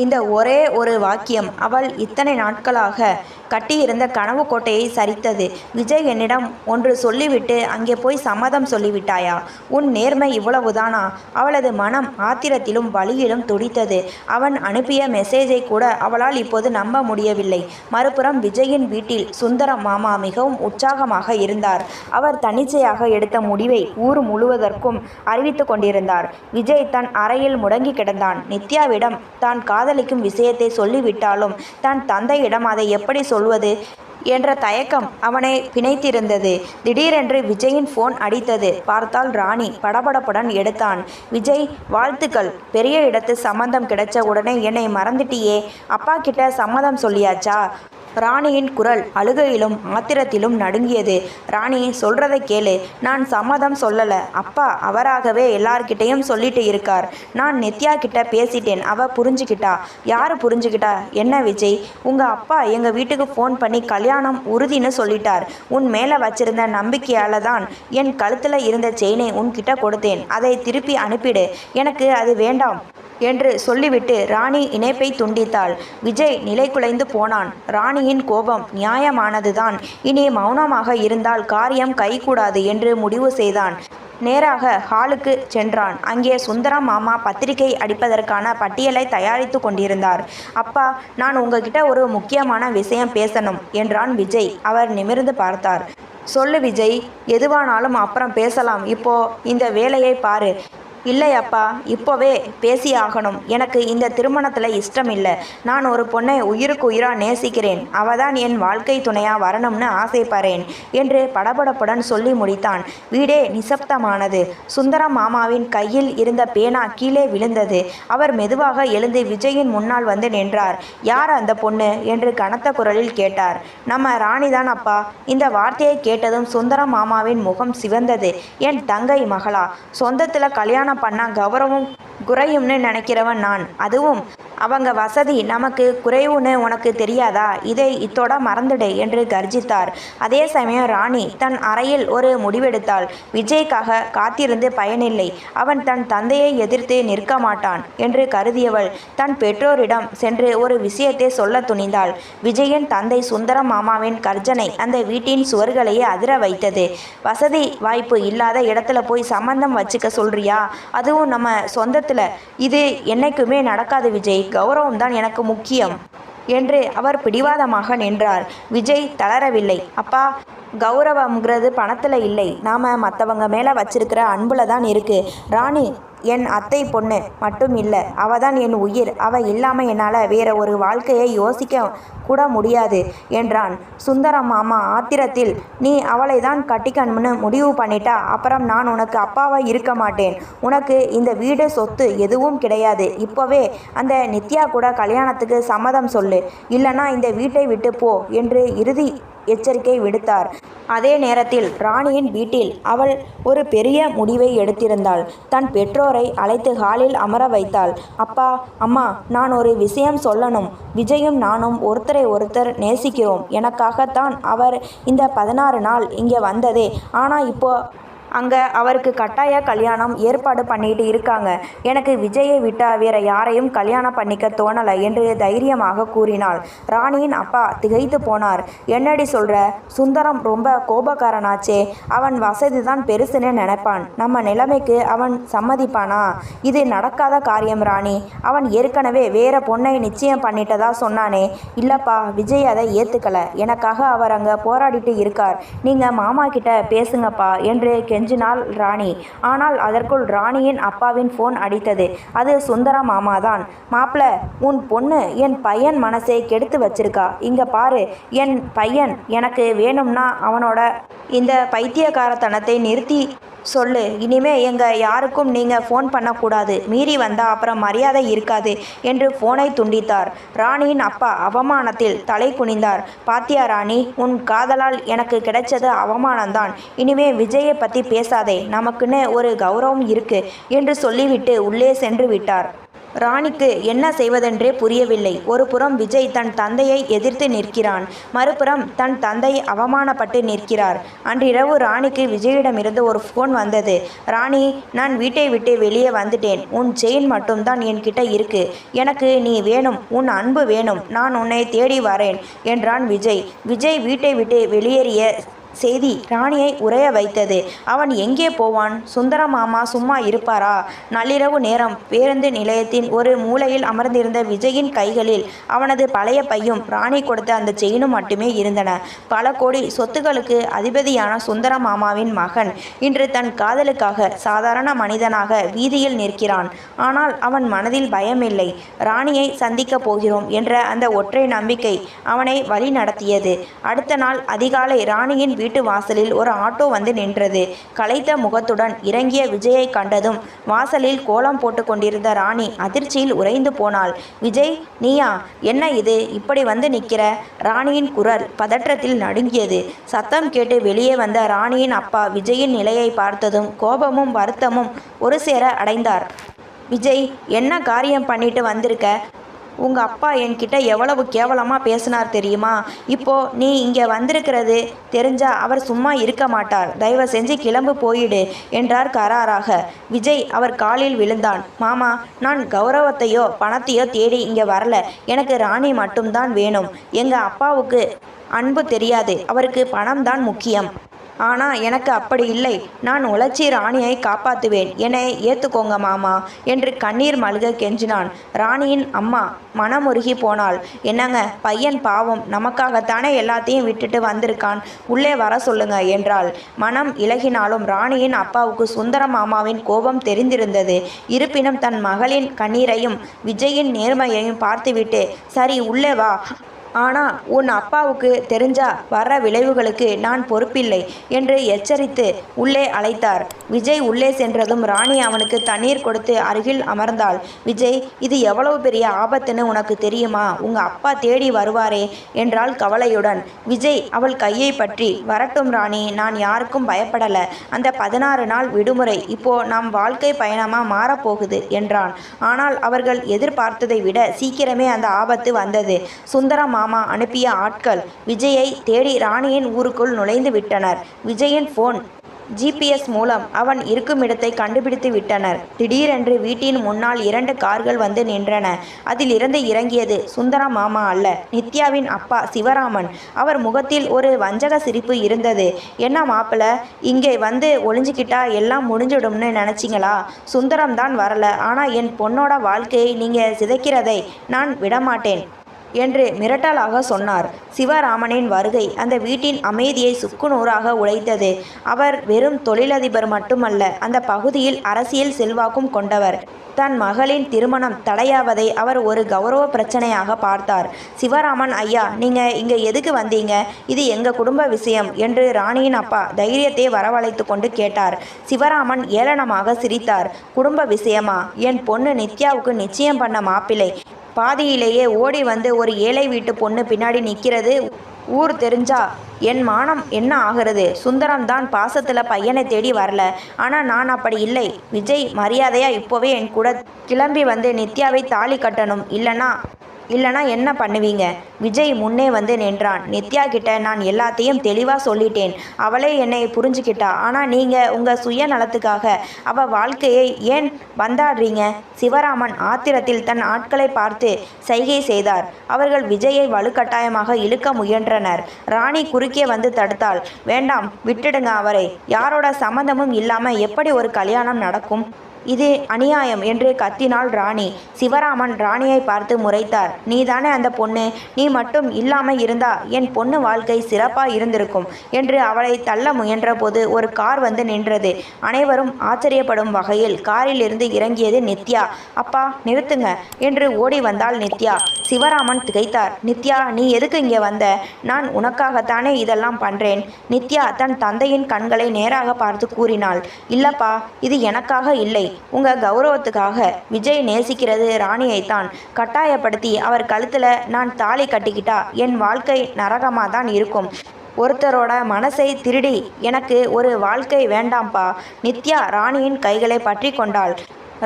இந்த ஒரே ஒரு வாக்கியம் அவள் இத்தனை நாட்களாக கட்டியிருந்த கனவு கோட்டையை சரித்தது. விஜய் என்னிடம் ஒன்று சொல்லிவிட்டு அங்கே போய் சம்மதம் சொல்லிவிட்டாயா? உன் நேர்மை இவ்வளவுதானா? அவளது மனம் ஆத்திரத்திலும் வலியிலும் துடித்தது. அவன் அனுப்பிய மெசேஜை கூட அவளால் இப்போது நம்ப முடியவில்லை. மறுபுறம் விஜயின் வீட்டில் சுந்தரம் மாமா மிகவும் உற்சாகமாக இருந்தார். அவர் தன்னிச்சையாக எடுத்த முடிவை ஊர் முழுவதற்கும் அறிவித்து கொண்டிருந்தார். விஜய் தன் அறையில் முடங்கி கிடந்தான். நித்யாவிடம் தான் காதலிக்கும் விஷயத்தை சொல்லிவிட்டாலும் தன் தந்தையிடம் அதை எப்படி சொல்வது என்ற தயக்கம் அவனை பிணைத்திருந்தது. திடீரென்று விஜயின் போன் அடித்தது. பார்த்தால் ராணி. படபடப்புடன் எடுத்தான். விஜய், வாழ்த்துக்கள். பெரிய இடத்து சம்மந்தம் கிடைச்ச உடனே என்னை மறந்துட்டியே. அப்பா கிட்ட சம்மதம் சொல்லியாச்சா? ராணியின் குரல் அழுகையிலும் ஆத்திரத்திலும் நடுங்கியது. ராணி, சொல்றதை கேளு. நான் சம்மதம் சொல்லல. அப்பா அவராகவே எல்லார்கிட்டையும் சொல்லிட்டு இருக்கார். நான் நித்யா கிட்ட பேசிட்டேன். அவ புரிஞ்சுக்கிட்டா. யாரு புரிஞ்சுக்கிட்டா? என்ன விஜய், உங்க அப்பா எங்க வீட்டுக்கு ஃபோன் பண்ணி கல்யாணம் உறுதின்னு சொல்லிட்டார். உன் மேல வச்சிருந்த நம்பிக்கையால தான் என் கழுத்துல இருந்த செயினை உன்கிட்ட கொடுத்தேன். அதை திருப்பி அனுப்பிடு. எனக்கு அது வேண்டாம் என்று சொல்லிவிட்டு ராணி இணைப்பை துண்டித்தாள். விஜய் நிலை குலைந்து போனான். ராணியின் கோபம் நியாயமானதுதான். இனி மௌனமாக இருந்தால் காரியம் கைகூடாது என்று முடிவு செய்தான். நேராக ஹாலுக்கு சென்றான். அங்கே சுந்தரம் மாமா பத்திரிகை அடிப்பதற்கான பட்டியலை தயாரித்து கொண்டிருந்தார். அப்பா, நான் உங்ககிட்ட ஒரு முக்கியமான விஷயம் பேசணும் என்றான் விஜய். அவர் நிமிர்ந்து பார்த்தார். சொல்லு விஜய், எதுவானாலும் அப்புறம் பேசலாம். இப்போ இந்த வேலையை பாரு. இல்லை அப்பா, இப்போவே பேசியாகணும். எனக்கு இந்த திருமணத்தில் இஷ்டம் இல்லை. நான் ஒரு பொண்ணை உயிருக்கு உயிராக நேசிக்கிறேன். அவள் தான் என் வாழ்க்கை துணையாக வரணும்னு ஆசைப்படுறேன் என்று படபடப்புடன் சொல்லி முடித்தான். வீடே நிசப்தமானது. சுந்தரம் மாமாவின் கையில் இருந்த பேனா கீழே விழுந்தது. அவர் மெதுவாக எழுந்து விஜயின் முன்னால் வந்து நின்றார். யார் அந்த பொண்ணு என்று கனத்த குரலில் கேட்டார். நம்ம ராணிதான் அப்பா. இந்த வார்த்தையை கேட்டதும் சுந்தரம் மாமாவின் முகம் சிவந்தது. என் தங்கை மகளா? சொந்தத்தில் கல்யாணம் பண்ணா கௌரவம் குறையும்னு நினைக்கிறவன் நான். அதுவும் அவங்க வசதி நமக்கு குறைவுன்னு உனக்கு தெரியாதா? இதை இத்தோட மறந்துடு என்று கர்ஜித்தார். அதே சமயம் ராணி தன் அறையில் ஒரு முடிவெடுத்தாள். விஜய்க்காக காத்திருந்து பயனில்லை. அவன் தன் தந்தையை எதிர்த்து நிற்க மாட்டான் என்று கருதியவள் தன் பெற்றோரிடம் சென்று ஒரு விஷயத்தை சொல்ல துணிந்தாள். விஜயின் தந்தை சுந்தரம் மாமாவின் கர்ஜனை அந்த வீட்டின் சுவர்களையே அதிர வைத்தது. வசதி வாய்ப்பு இல்லாத இடத்துல போய் சம்பந்தம் வச்சுக்க சொல்றியா? அதுவும் நம்ம சொந்தத்தில். இது என்னைக்குமே நடக்காது விஜய். கௌரவம் தான் எனக்கு முக்கியம் என்று அவர் பிடிவாதமாக நின்றார். விஜய் தளரவில்லை. அப்பா, கௌரவம்ங்கிறது பணத்தில் இல்லை. நாம் மற்றவங்க மேலே வச்சிருக்கிற அன்புல தான் இருக்குது. ராணி என் அத்தை பொண்ணு மட்டும் இல்லை, அவள் தான் என் உயிர். அவள் இல்லாமல் என்னால் வேற ஒரு வாழ்க்கையை யோசிக்க கூட முடியாது என்றான். சுந்தரம் மாமா ஆத்திரத்தில், நீ அவளை தான் கட்டிக்கணும்னு முடிவு பண்ணிட்டா அப்புறம் நான் உனக்கு அப்பாவாக இருக்க மாட்டேன். உனக்கு இந்த வீடு சொத்து எதுவும் கிடையாது. இப்போவே அந்த நித்யா கூட கல்யாணத்துக்கு சம்மதம் சொல்லு, இல்லைன்னா இந்த வீட்டை விட்டு போ என்று இறுதி எச்சரிக்கை விடுத்தார். அதே நேரத்தில் ராணியின் வீட்டில் அவள் ஒரு பெரிய முடிவை எடுத்திருந்தாள். தன் பெற்றோரை அழைத்து ஹாலில் அமர வைத்தாள். அப்பா, அம்மா, நான் ஒரு விஷயம் சொல்லணும். விஜயும் நானும் ஒருத்தரை ஒருத்தர் நேசிக்கிறோம். எனக்காகத்தான் அவர் இந்த 16 நாள் இங்கே வந்ததே. ஆனால் இப்போ அங்கே அவருக்கு கட்டாய கல்யாணம் ஏற்பாடு பண்ணிட்டு இருக்காங்க. எனக்கு விஜயை விட்டால் வேற யாரையும் கல்யாணம் பண்ணிக்க தோணலை என்று தைரியமாக கூறினாள். ராணியின் அப்பா திகைத்து போனார். என்னடி சொல்கிற? சுந்தரம் ரொம்ப கோபக்காரனாச்சே. அவன் வசதி தான் பெருசுன்னு நினைப்பான். நம்ம நிலைமைக்கு அவன் சம்மதிப்பானா? இது நடக்காத காரியம் ராணி. அவன் ஏற்கனவே வேற பொண்ணை நிச்சயம் பண்ணிட்டதா சொன்னானே. இல்லப்பா, விஜய் அதை ஏற்றுக்கலை. எனக்காக அவர் அங்கே போராடிட்டு இருக்கார். நீங்கள் மாமா கிட்ட பேசுங்கப்பா என்று கெஞ்சினாள் ராணி. ஆனால் அதற்குள் ராணியின் அப்பாவின் போன் அடித்தது. அது சுந்தரம் மாமாதான். மாப்பிள்ள, உன் பொண்ணு என் பையன் மனசை கெடுத்து வச்சிருக்கா. இங்க பாரு, என் பையன் எனக்கு வேணும்னா அவனோட இந்த பைத்தியக்காரத்தனத்தை நிறுத்தி சொல்லு. இனிமே யாருக்கும் நீங்கள் ஃபோன் பண்ணக்கூடாது. மீறி வந்தால் அப்புறம் மரியாதை இருக்காது என்று ஃபோனை துண்டித்தார். ராணியின் அப்பா அவமானத்தில் தலை குனிந்தார். பாத்தியா ராணி, உன் காதலால் எனக்கு கிடைச்சது அவமானம்தான். இனிமே விஜயை பற்றி பேசாதே. நமக்குன்னு ஒரு கௌரவம் இருக்கு என்று சொல்லிவிட்டு உள்ளே சென்று விட்டார். ராணிக்கு என்ன செய்வதென்றே புரியவில்லை. ஒரு புறம் விஜய் தன் தந்தையை எதிர்த்து நிற்கிறான், மறுபுறம் தன் தந்தை அவமானப்பட்டு நிற்கிறார். அன்றிரவு ராணிக்கு விஜயிடமிருந்து ஒரு ஃபோன் வந்தது. ராணி, நான் வீட்டை விட்டு வெளியே வந்துட்டேன். உன் செயின் மட்டும்தான் என்கிட்ட இருக்கு. எனக்கு நீ வேணும், உன் அன்பு வேணும். நான் உன்னை தேடி வரேன் என்றான் விஜய். விஜய் வீட்டை விட்டு வெளியேறிய செய்தி ராணியை உறைய வைத்தது. அவன் எங்கே போவான்? சுந்தர மாமா சும்மா இருப்பாரா? நள்ளிரவு நேரம் பேருந்து நிலையத்தின் ஒரு மூலையில் அமர்ந்திருந்த விஜயின் கைகளில் அவனது பழைய பையும் ராணி கொடுத்த அந்த செயினும் மட்டுமே இருந்தன. பல கோடி சொத்துக்களுக்கு அதிபதியான சுந்தர மாமாவின் மகன் இன்று தன் காதலுக்காக சாதாரண மனிதனாக வீதியில் நிற்கிறான். ஆனால் அவன் மனதில் பயமில்லை. ராணியை சந்திக்கப் போகிறோம் என்ற அந்த ஒற்றை நம்பிக்கை அவனை வழி நடத்தியது. அடுத்த நாள் அதிகாலை ராணியின் வீட்டு வாசலில் ஒரு ஆட்டோ வந்து நின்றது. களைத்த முகத்துடன் இறங்கிய விஜயை கண்டதும் வாசலில் கோலம் போட்டு கொண்டிருந்த ராணி அதிர்ச்சியில் உறைந்து போனாள். விஜய், நீயா? என்ன இது, இப்படி வந்து நிற்கிற? ராணியின் குரல் பதற்றத்தில் நடுங்கியது. சத்தம் கேட்டு வெளியே வந்த ராணியின் அப்பா விஜயின் நிலையை பார்த்ததும் கோபமும் வருத்தமும் ஒரு சேர அடைந்தார். விஜய், என்ன காரியம் பண்ணிட்டு வந்திருக்க? உங்கள் அப்பா என்கிட்ட எவ்வளவு கேவலமாக பேசினார் தெரியுமா? இப்போ நீ இங்கே வந்திருக்கிறது தெரிஞ்சா அவர் சும்மா இருக்க மாட்டார். தயவு செஞ்சு கிளம்பு, போயிடு என்றார் கராராக. விஜய் அவர் காலில் விழுந்தான். மாமா, நான் கௌரவத்தையோ பணத்தையோ தேடி இங்கே வரல. எனக்கு ராணி மட்டும்தான் வேணும். எங்கள் அப்பாவுக்கு அன்பு தெரியாது, அவருக்கு பணம் தான் முக்கியம். ஆனால் எனக்கு அப்படி இல்லை. நான் உழைச்சி ராணியை காப்பாற்றுவேன். என்னை ஏற்றுக்கோங்க மாமா என்று கண்ணீர் மல்க கெஞ்சினான். ராணியின் அம்மா மனமுருகி போனாள். என்னங்க, பையன் பாவம், நமக்காகத்தானே எல்லாத்தையும் விட்டுட்டு வந்திருக்கான், உள்ளே வர சொல்லுங்க என்றாள். மனம் இலகினாலும் ராணியின் அப்பாவுக்கு சுந்தர மாமாவின் கோபம் தெரிந்திருந்தது. இருப்பினும் தன் மகளின் கண்ணீரையும் விஜயின் நேர்மையையும் பார்த்துவிட்டு, சரி உள்ளே வா, ஆனால் உன் அப்பாவுக்கு தெரிஞ்சா வர்ற விளைவுகளுக்கு நான் பொறுப்பில்லை என்று எச்சரித்து உள்ளே அழைத்தார். விஜய் உள்ளே சென்றதும் ராணி அவனுக்கு தண்ணீர் கொடுத்து அருகில் அமர்ந்தாள். விஜய், இது எவ்வளவு பெரிய ஆபத்துன்னு உனக்கு தெரியுமா? உங்கள் அப்பா தேடி வருவாரே என்றாள் கவலையுடன். விஜய் அவள் கையை பற்றி, வரட்டும் ராணி, நான் யாருக்கும் பயப்படலை. அந்த 16 நாள் விடுமுறை இப்போ நம் வாழ்க்கை பயணமாக மாறப்போகுது என்றான். ஆனால் அவர்கள் எதிர்பார்த்ததை விட சீக்கிரமே அந்த ஆபத்து வந்தது. சுந்தரம் மாமா அனுப்பிய ஆட்கள் விஜயை தேடி ராணியின் ஊருக்குள் நுழைந்து விட்டனர். விஜயின் போன் GPS மூலம் அவன் இருக்கும் இடத்தை கண்டுபிடித்து விட்டனர். திடீரென்று வீட்டின் முன்னால் 2 கார்கள் வந்து நின்றன. அதில் இருந்து இறங்கியது சுந்தர மாமா அல்ல, நித்யாவின் அப்பா சிவராமன். அவர் முகத்தில் ஒரு வஞ்சக சிரிப்பு இருந்தது. என்ன மாப்பிள்ள, இங்கே வந்து ஒளிஞ்சிக்கிட்டா எல்லாம் முடிஞ்சிடும்னு நினச்சிங்களா? சுந்தரம் தான் வரல, ஆனால் என் பொண்ணோட வாழ்க்கையை நீங்கள் சிதைக்கிறதை நான் விடமாட்டேன் என்று மிரட்டலாக சொன்னார். சிவராமனின் வருகை அந்த வீட்டின் அமைதியை சுக்குநூறாக உடைத்தது. அவர் வெறும் தொழிலதிபர் மட்டுமல்ல, அந்த பகுதியில் அரசியல் செல்வாக்கும் கொண்டவர். தன் மகளின் திருமணம் தடையாவதை அவர் ஒரு கௌரவ பிரச்சனையாக பார்த்தார். சிவராமன் ஐயா, நீங்கள் இங்கே எதுக்கு வந்தீங்க? இது எங்கள் குடும்ப விஷயம் என்று ராணியின் அப்பா தைரியத்தை வரவழைத்து கொண்டு கேட்டார். சிவராமன் ஏளனமாக சிரித்தார். குடும்ப விஷயமா? என் பொண்ணு நித்யாவுக்கு நிச்சயம் பண்ண மாப்பிள்ளை பாதியிலேயே ஓடி வந்து ஒரு ஏழை வீட்டு பொண்ணு பின்னாடி நிற்கிறது. ஊர் தெரிஞ்சா என் மானம் என்ன ஆகிறது? சுந்தரம் தான் பாசத்தில் பையனை தேடி வரல, ஆனால் நான் அப்படி இல்லை. விஜய், மரியாதையாக இப்போவே என் கூட கிளம்பி வந்து நித்யாவை தாலி கட்டணும், இல்லைனா என்ன பண்ணுவீங்க? விஜய் முன்னே வந்து நின்றான். நித்யா கிட்ட நான் எல்லாத்தையும் தெளிவாக சொல்லிட்டேன். அவளே என்னை புரிஞ்சுக்கிட்டா. ஆனால் நீங்கள் உங்கள் சுயநலத்துக்காக அவள் வாழ்க்கையை ஏன் வந்தாடுறீங்க? சிவராமன் ஆத்திரத்தில் தன் ஆட்களை பார்த்து சைகை செய்தார். அவர்கள் விஜயை வலுக்கட்டாயமாக இழுக்க முயன்றனர். ராணி குறுக்கே வந்து தடுத்தாள். வேண்டாம், விட்டுடுங்க அவரை. யாரோட சம்மந்தமும் இல்லாமல் எப்படி ஒரு கல்யாணம் நடக்கும்? இது அநியாயம் என்று கத்தினாள் ராணி. சிவராமன் ராணியை பார்த்து முறைத்தார். நீதானே அந்த பொண்ணு, நீ மட்டும் இல்லாமல் இருந்தா என் பொண்ணு வாழ்க்கை சிறப்பாக இருந்திருக்கும் என்று அவளை தள்ள முயன்ற போது ஒரு கார் வந்து நின்றது. அனைவரும் ஆச்சரியப்படும் வகையில் காரில் இருந்து இறங்கியது நித்யா. அப்பா, நிறுத்துங்க என்று ஓடி வந்தாள் நித்யா. சிவராமன் திகைத்தார். நித்யா, நீ எதுக்கு இங்கே வந்த? நான் உனக்காகத்தானே இதெல்லாம் பண்ணுறேன். நித்யா தன் தந்தையின் கண்களை நேராக பார்த்து கூறினாள். இல்லப்பா, இது எனக்காக இல்லை, உங்கள் கௌரவத்துக்காக. விஜய் நேசிக்கிறது ராணியைத்தான். கட்டாயப்படுத்தி அவர் கழுத்தில் நான் தாலி கட்டிக்கிட்டா என் வாழ்க்கை நரகமாக தான் இருக்கும். ஒருத்தரோட மனசை திருடி எனக்கு ஒரு வாழ்க்கை வேண்டாம்ப்பா. நித்யா ராணியின் கைகளை பற்றி கொண்டாள்.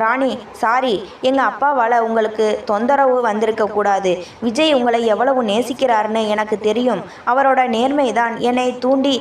ராணி, சாரி, எங்கள் அப்பாவால் உங்களுக்கு தொந்தரவு வந்திருக்க கூடாது. விஜய் உங்களை எவ்வளவு நேசிக்கிறாருன்னு எனக்கு தெரியும். அவரோட நேர்மை தான் என்னை தூண்டி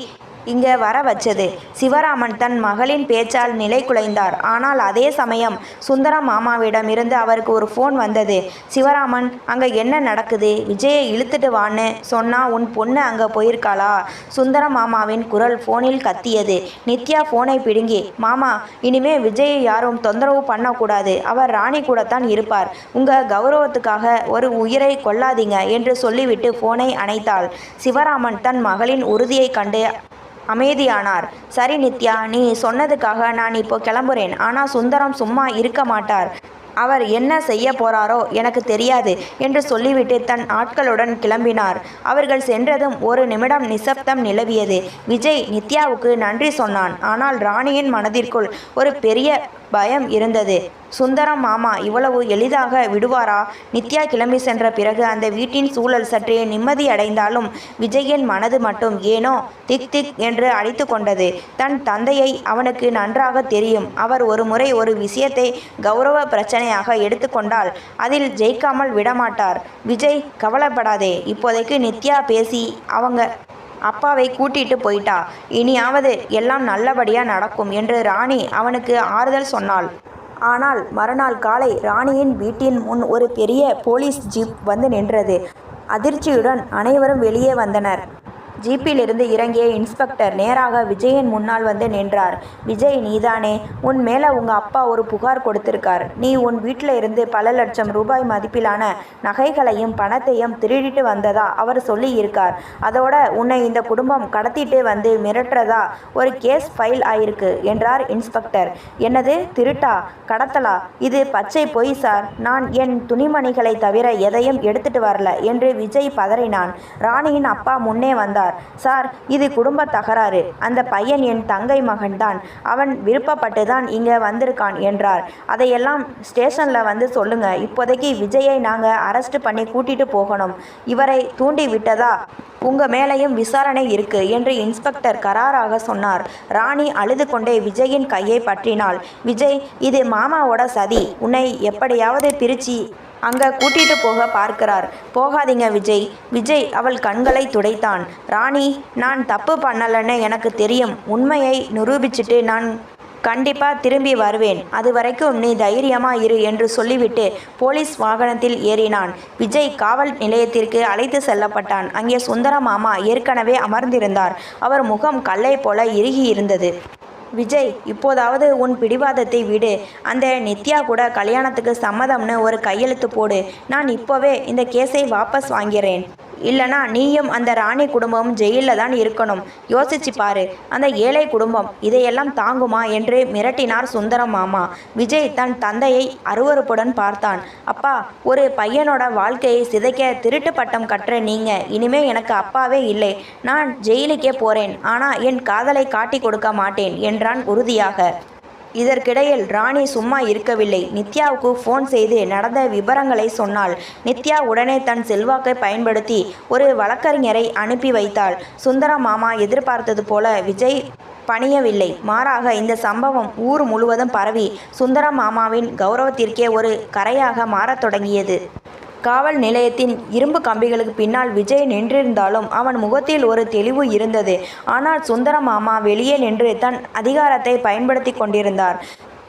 இங்கே வர வச்சது. சிவராமன் தன் மகளின் பேச்சால் நிலை குலைந்தார். ஆனால் அதே சமயம் சுந்தரம் மாமாவிடம் இருந்து அவருக்கு ஒரு ஃபோன் வந்தது. சிவராமன், அங்கே என்ன நடக்குது? விஜயை இழுத்துட்டு வான்னு சொன்னா உன் பொண்ணு அங்கே போயிருக்காளா? சுந்தரம் மாமாவின் குரல் ஃபோனில் கத்தியது. நித்யா ஃபோனை பிடுங்கி, மாமா, இனிமே விஜயை யாரும் தொந்தரவு பண்ணக்கூடாது. அவர் ராணி கூடத்தான் இருப்பார். உங்கள் கௌரவத்துக்காக ஒரு உயிரை கொல்லாதீங்க என்று சொல்லிவிட்டு ஃபோனை அணைத்தாள். சிவராமன் தன் மகளின் உறுதியை கண்டு அமைதியானார். சரி நித்யா, நீ சொன்னதுக்காக நான் இப்போ கிளம்புறேன். ஆனால் சுந்தரம் சும்மா இருக்க மாட்டார். அவர் என்ன செய்ய போறாரோ எனக்கு தெரியாது என்று சொல்லிவிட்டு தன் ஆட்களுடன் கிளம்பினார். அவர்கள் சென்றதும் ஒரு நிமிடம் நிசப்தம் நிலவியது. விஜய் நித்யாவுக்கு நன்றி சொன்னான். ஆனால் ராணியின் மனதிற்குள் ஒரு பெரிய பயம் இருந்தது. சுந்தரம் மாமா இவ்வளவு எளிதாக விடுவாரா? நித்யா கிளம்பி சென்ற பிறகு அந்த வீட்டின் சூழல் சற்றே நிம்மதியடைந்தாலும் விஜயின் மனது மட்டும் ஏனோ திக் திக் என்று அடித்து கொண்டது. தன் தந்தையை அவனுக்கு நன்றாக தெரியும். அவர் ஒரு முறை ஒரு விஷயத்தை கௌரவ பிரச்சனையாக எடுத்துக்கொண்டால் அதில் ஜெயிக்காமல் விடமாட்டார். விஜய், கவலைப்படாதே. இப்போதைக்கு நித்யா பேசி அவங்க அப்பாவை கூட்டிட்டு போயிட்டா. இனியாவது எல்லாம் நல்லபடியாக நடக்கும் என்று ராணி அவனுக்கு ஆறுதல் சொன்னாள். ஆனால் மறுநாள் காலை ராணியின் வீட்டின் முன் ஒரு பெரிய போலீஸ் ஜீப் வந்து நின்றது. அதிர்ச்சியுடன் அனைவரும் வெளியே வந்தனர். ஜீப்பிலிருந்து இறங்கிய இன்ஸ்பெக்டர் நேராக விஜயின் முன்னால் வந்து நின்றார். விஜய், நீதானே? உன் மேலே உங்கள் அப்பா ஒரு புகார் கொடுத்திருக்கார். நீ உன் வீட்டில் இருந்து பல லட்சம் ரூபாய் மதிப்பிலான நகைகளையும் பணத்தையும் திருடிட்டு வந்ததா அவர் சொல்லி இருக்கார். அதோட உன்னை இந்த குடும்பம் கடத்திட்டு வந்து மிரட்டுறதா ஒரு கேஸ் ஃபைல் ஆயிருக்கு என்றார் இன்ஸ்பெக்டர். என்னது, திருட்டா? கடத்தலா? இது பச்சை பொய் சார். நான் என் துணிமணிகளை தவிர எதையும் எடுத்துட்டு வரல என்று விஜய் பதறினான். ராணியின் அப்பா முன்னே வந்தார். சார், இது குடும்ப தகராறு. அந்த பையன் என் தங்கை மகன்தான். அவன் விருப்பப்பட்டு தான் இங்கே வந்திருக்கான் என்றார். அதையெல்லாம் ஸ்டேஷனில் வந்து சொல்லுங்க. இப்போதைக்கு விஜயை நாங்கள் அரெஸ்ட் பண்ணி கூட்டிட்டு போகணும். இவரை தூண்டி விட்டதா உங்கள் மேலேயும் விசாரணை இருக்கு என்று இன்ஸ்பெக்டர் கராராக சொன்னார். ராணி அழுது கொண்டே விஜயின் கையை பற்றினாள். விஜய், இது மாமாவோட சதி. உன்னை எப்படியாவது பிரிச்சு அங்கே கூட்டிட்டு போக பார்க்கிறார். போகாதீங்க விஜய். விஜய் அவள் கண்களை துடைத்தான். ராணி, நான் தப்பு பண்ணலன்னு எனக்கு தெரியும். உண்மையை நிரூபிச்சுட்டு நான் கண்டிப்பாக திரும்பி வருவேன். அது வரைக்கும் நீ தைரியமாக இரு என்று சொல்லிவிட்டு போலீஸ் வாகனத்தில் ஏறினான். விஜய் காவல் நிலையத்திற்கு அழைத்து செல்லப்பட்டான். அங்கே சுந்தரம் மாமா ஏற்கனவே அமர்ந்திருந்தார். அவர் முகம் கல்லை போல இறுகி இருந்தது. விஜய், இப்போதாவது உன் பிடிவாதத்தை விடு. அந்த நித்யா கூட கல்யாணத்துக்கு சம்மதம்னு ஒரு கையெழுத்து போடு. நான் இப்போவே இந்த கேஸை வாபஸ் வாங்கிறேன். இல்லைனா நீயும் அந்த ராணி குடும்பமும் ஜெயிலில் தான் இருக்கணும். யோசிச்சு பாரு. அந்த ஏழை குடும்பம் இதையெல்லாம் தாங்குமா என்று மிரட்டினார் சுந்தரம் மாமா. விஜய் தன் தந்தையை அருவருப்புடன் பார்த்தான். அப்பா, ஒரு பையனோட வாழ்க்கையை சிதைக்க திருட்டு பட்டம் கற்ற நீங்க இனிமே எனக்கு அப்பாவே இல்லை. நான் ஜெயிலுக்கே போறேன். ஆனால் என் காதலை காட்டி கொடுக்க மாட்டேன் என்றான் உறுதியாக. இதற்கிடையில் ராணி சும்மா இருக்கவில்லை. நித்யாவுக்கு ஃபோன் செய்து நடந்த விபரங்களை சொன்னாள். நித்யா உடனே தன் செல்வாக்கை பயன்படுத்தி ஒரு வழக்கறிஞரை அனுப்பி வைத்தாள். சுந்தரம் மாமா எதிர்பார்த்தது போல விஜய் பணியவில்லை. மாறாக இந்த சம்பவம் ஊர் முழுவதும் பரவி சுந்தரம் மாமாவின் கௌரவத்திற்கே ஒரு கரையாக மாறத் தொடங்கியது. காவல் நிலையத்தின் இரும்பு கம்பிகளுக்கு பின்னால் விஜய் நின்றிருந்தாலும் அவன் முகத்தில் ஒரு தெளிவு இருந்தது. ஆனால் சுந்தரம் மாமா வெளியே நின்று தன் அதிகாரத்தை பயன்படுத்தி கொண்டிருந்தார்.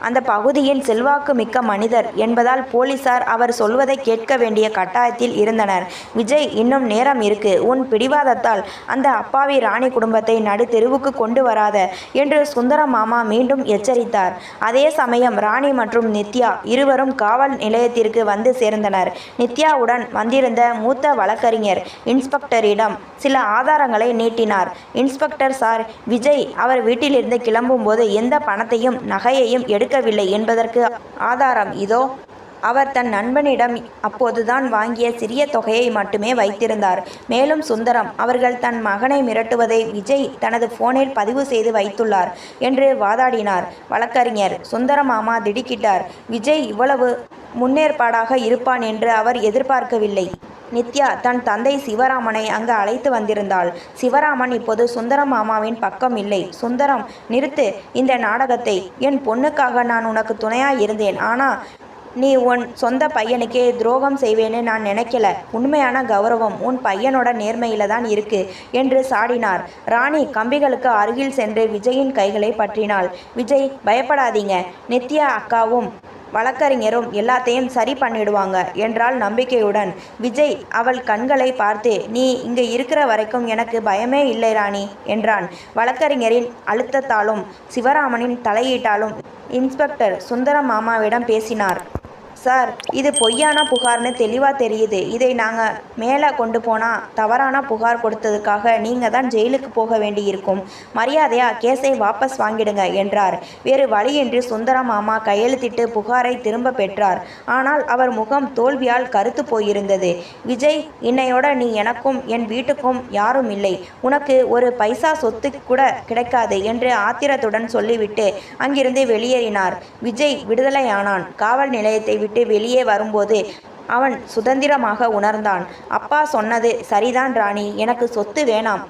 அந்த பகுதியின் செல்வாக்கு மிக்க மனிதர் என்பதால் போலீசார் அவர் சொல்வதை கேட்க வேண்டிய கட்டாயத்தில் இருந்தனர். விஜய், இன்னும் நேரம் இருக்கு. உன் பிடிவாதத்தால் அந்த அப்பாவி ராணி குடும்பத்தை நடு தெருவுக்கு கொண்டு வராத என்று சுந்தரம் மாமா மீண்டும் எச்சரித்தார். அதே சமயம் ராணி மற்றும் நித்யா இருவரும் காவல் நிலையத்திற்கு வந்து சேர்ந்தனர். நித்யாவுடன் வந்திருந்த மூத்த வழக்கறிஞர் இன்ஸ்பெக்டரிடம் சில ஆதாரங்களை நீட்டினார். இன்ஸ்பெக்டர் சார், விஜய் அவர் வீட்டிலிருந்து கிளம்பும்போது எந்த பணத்தையும் நகையையும் எடுக்கவில்லை என்பதற்கு ஆதாரம் இதோ. அவர் தன் நண்பனிடம் அப்போதுதான் வாங்கிய சிறிய தொகையை மட்டுமே வைத்திருந்தார். மேலும் சுந்தரம் அவர்கள் தன் மகனை மிரட்டுவதை விஜய் தனது போனில் பதிவு செய்து வைத்துள்ளார் என்று வாதாடினார் வழக்கறிஞர். சுந்தரம் மாமா திடுக்கிட்டார். விஜய் இவ்வளவு முன்னேற்பாடாக இருப்பான் என்று அவர் எதிர்பார்க்கவில்லை. நித்யா தன் தந்தை சிவராமனை அங்கு அழைத்து வந்திருந்தாள். சிவராமன் இப்போது சுந்தரம் மாமாவின் பக்கம் இல்லை. சுந்தரம், நிறுத்து இந்த நாடகத்தை. என் பொண்ணுக்காக நான் உனக்கு துணையாக இருந்தேன். ஆனா நீ உன் சொந்த பையனுக்கே துரோகம் செய்வேன்னு நான் நினைக்கல. உண்மையான கௌரவம் உன் பையனோட நேர்மையில தான் இருக்கு என்று சாடினார். ராணி கம்பிகளுக்கு அருகில் சென்று விஜயின் கைகளை பற்றினாள். விஜய், பயப்படாதீங்க. நித்யா அக்காவும் வழக்கறிஞரும் எல்லாத்தையும் சரி பண்ணிடுவாங்க என்றாள் நம்பிக்கையுடன். விஜய் அவள் கண்களை பார்த்து, நீ இங்கே இருக்கிற வரைக்கும் எனக்கு பயமே இல்லை ராணி என்றான். வழக்கறிஞரின் அழுத்தத்தாலும் சிவராமனின் தலையீட்டாலும் இன்ஸ்பெக்டர் சுந்தரம் மாமாவிடம் பேசினார். சார், இது பொய்யான புகார்னு தெளிவாக தெரியுது. இதை நாங்கள் மேலே கொண்டு போனால் தவறான புகார் கொடுத்ததுக்காக நீங்கள் தான் ஜெயிலுக்கு போக வேண்டியிருக்கும். மரியாதையாக கேஸை வாபஸ் வாங்கிடுங்க என்றார். வேறு வழியின்றி சுந்தரம் மாமா கையெழுத்திட்டு புகாரை திரும்ப பெற்றார். ஆனால் அவர் முகம் தோல்வியால் கருத்து போயிருந்தது. விஜய், இன்னையோட நீ எனக்கும் என் வீட்டுக்கும் யாரும் இல்லை. உனக்கு ஒரு பைசா சொத்து கூட கிடைக்காது என்று ஆத்திரத்துடன் சொல்லிவிட்டு அங்கிருந்து வெளியேறினார். விஜய் விடுதலையானான். காவல் நிலையத்தை விட்டு வெளியே வரும்போது அவன் சுதந்திரமாக உணர்ந்தான். அப்பா சொன்னது சரிதான் ராணி, எனக்கு சொத்து வேணாம்.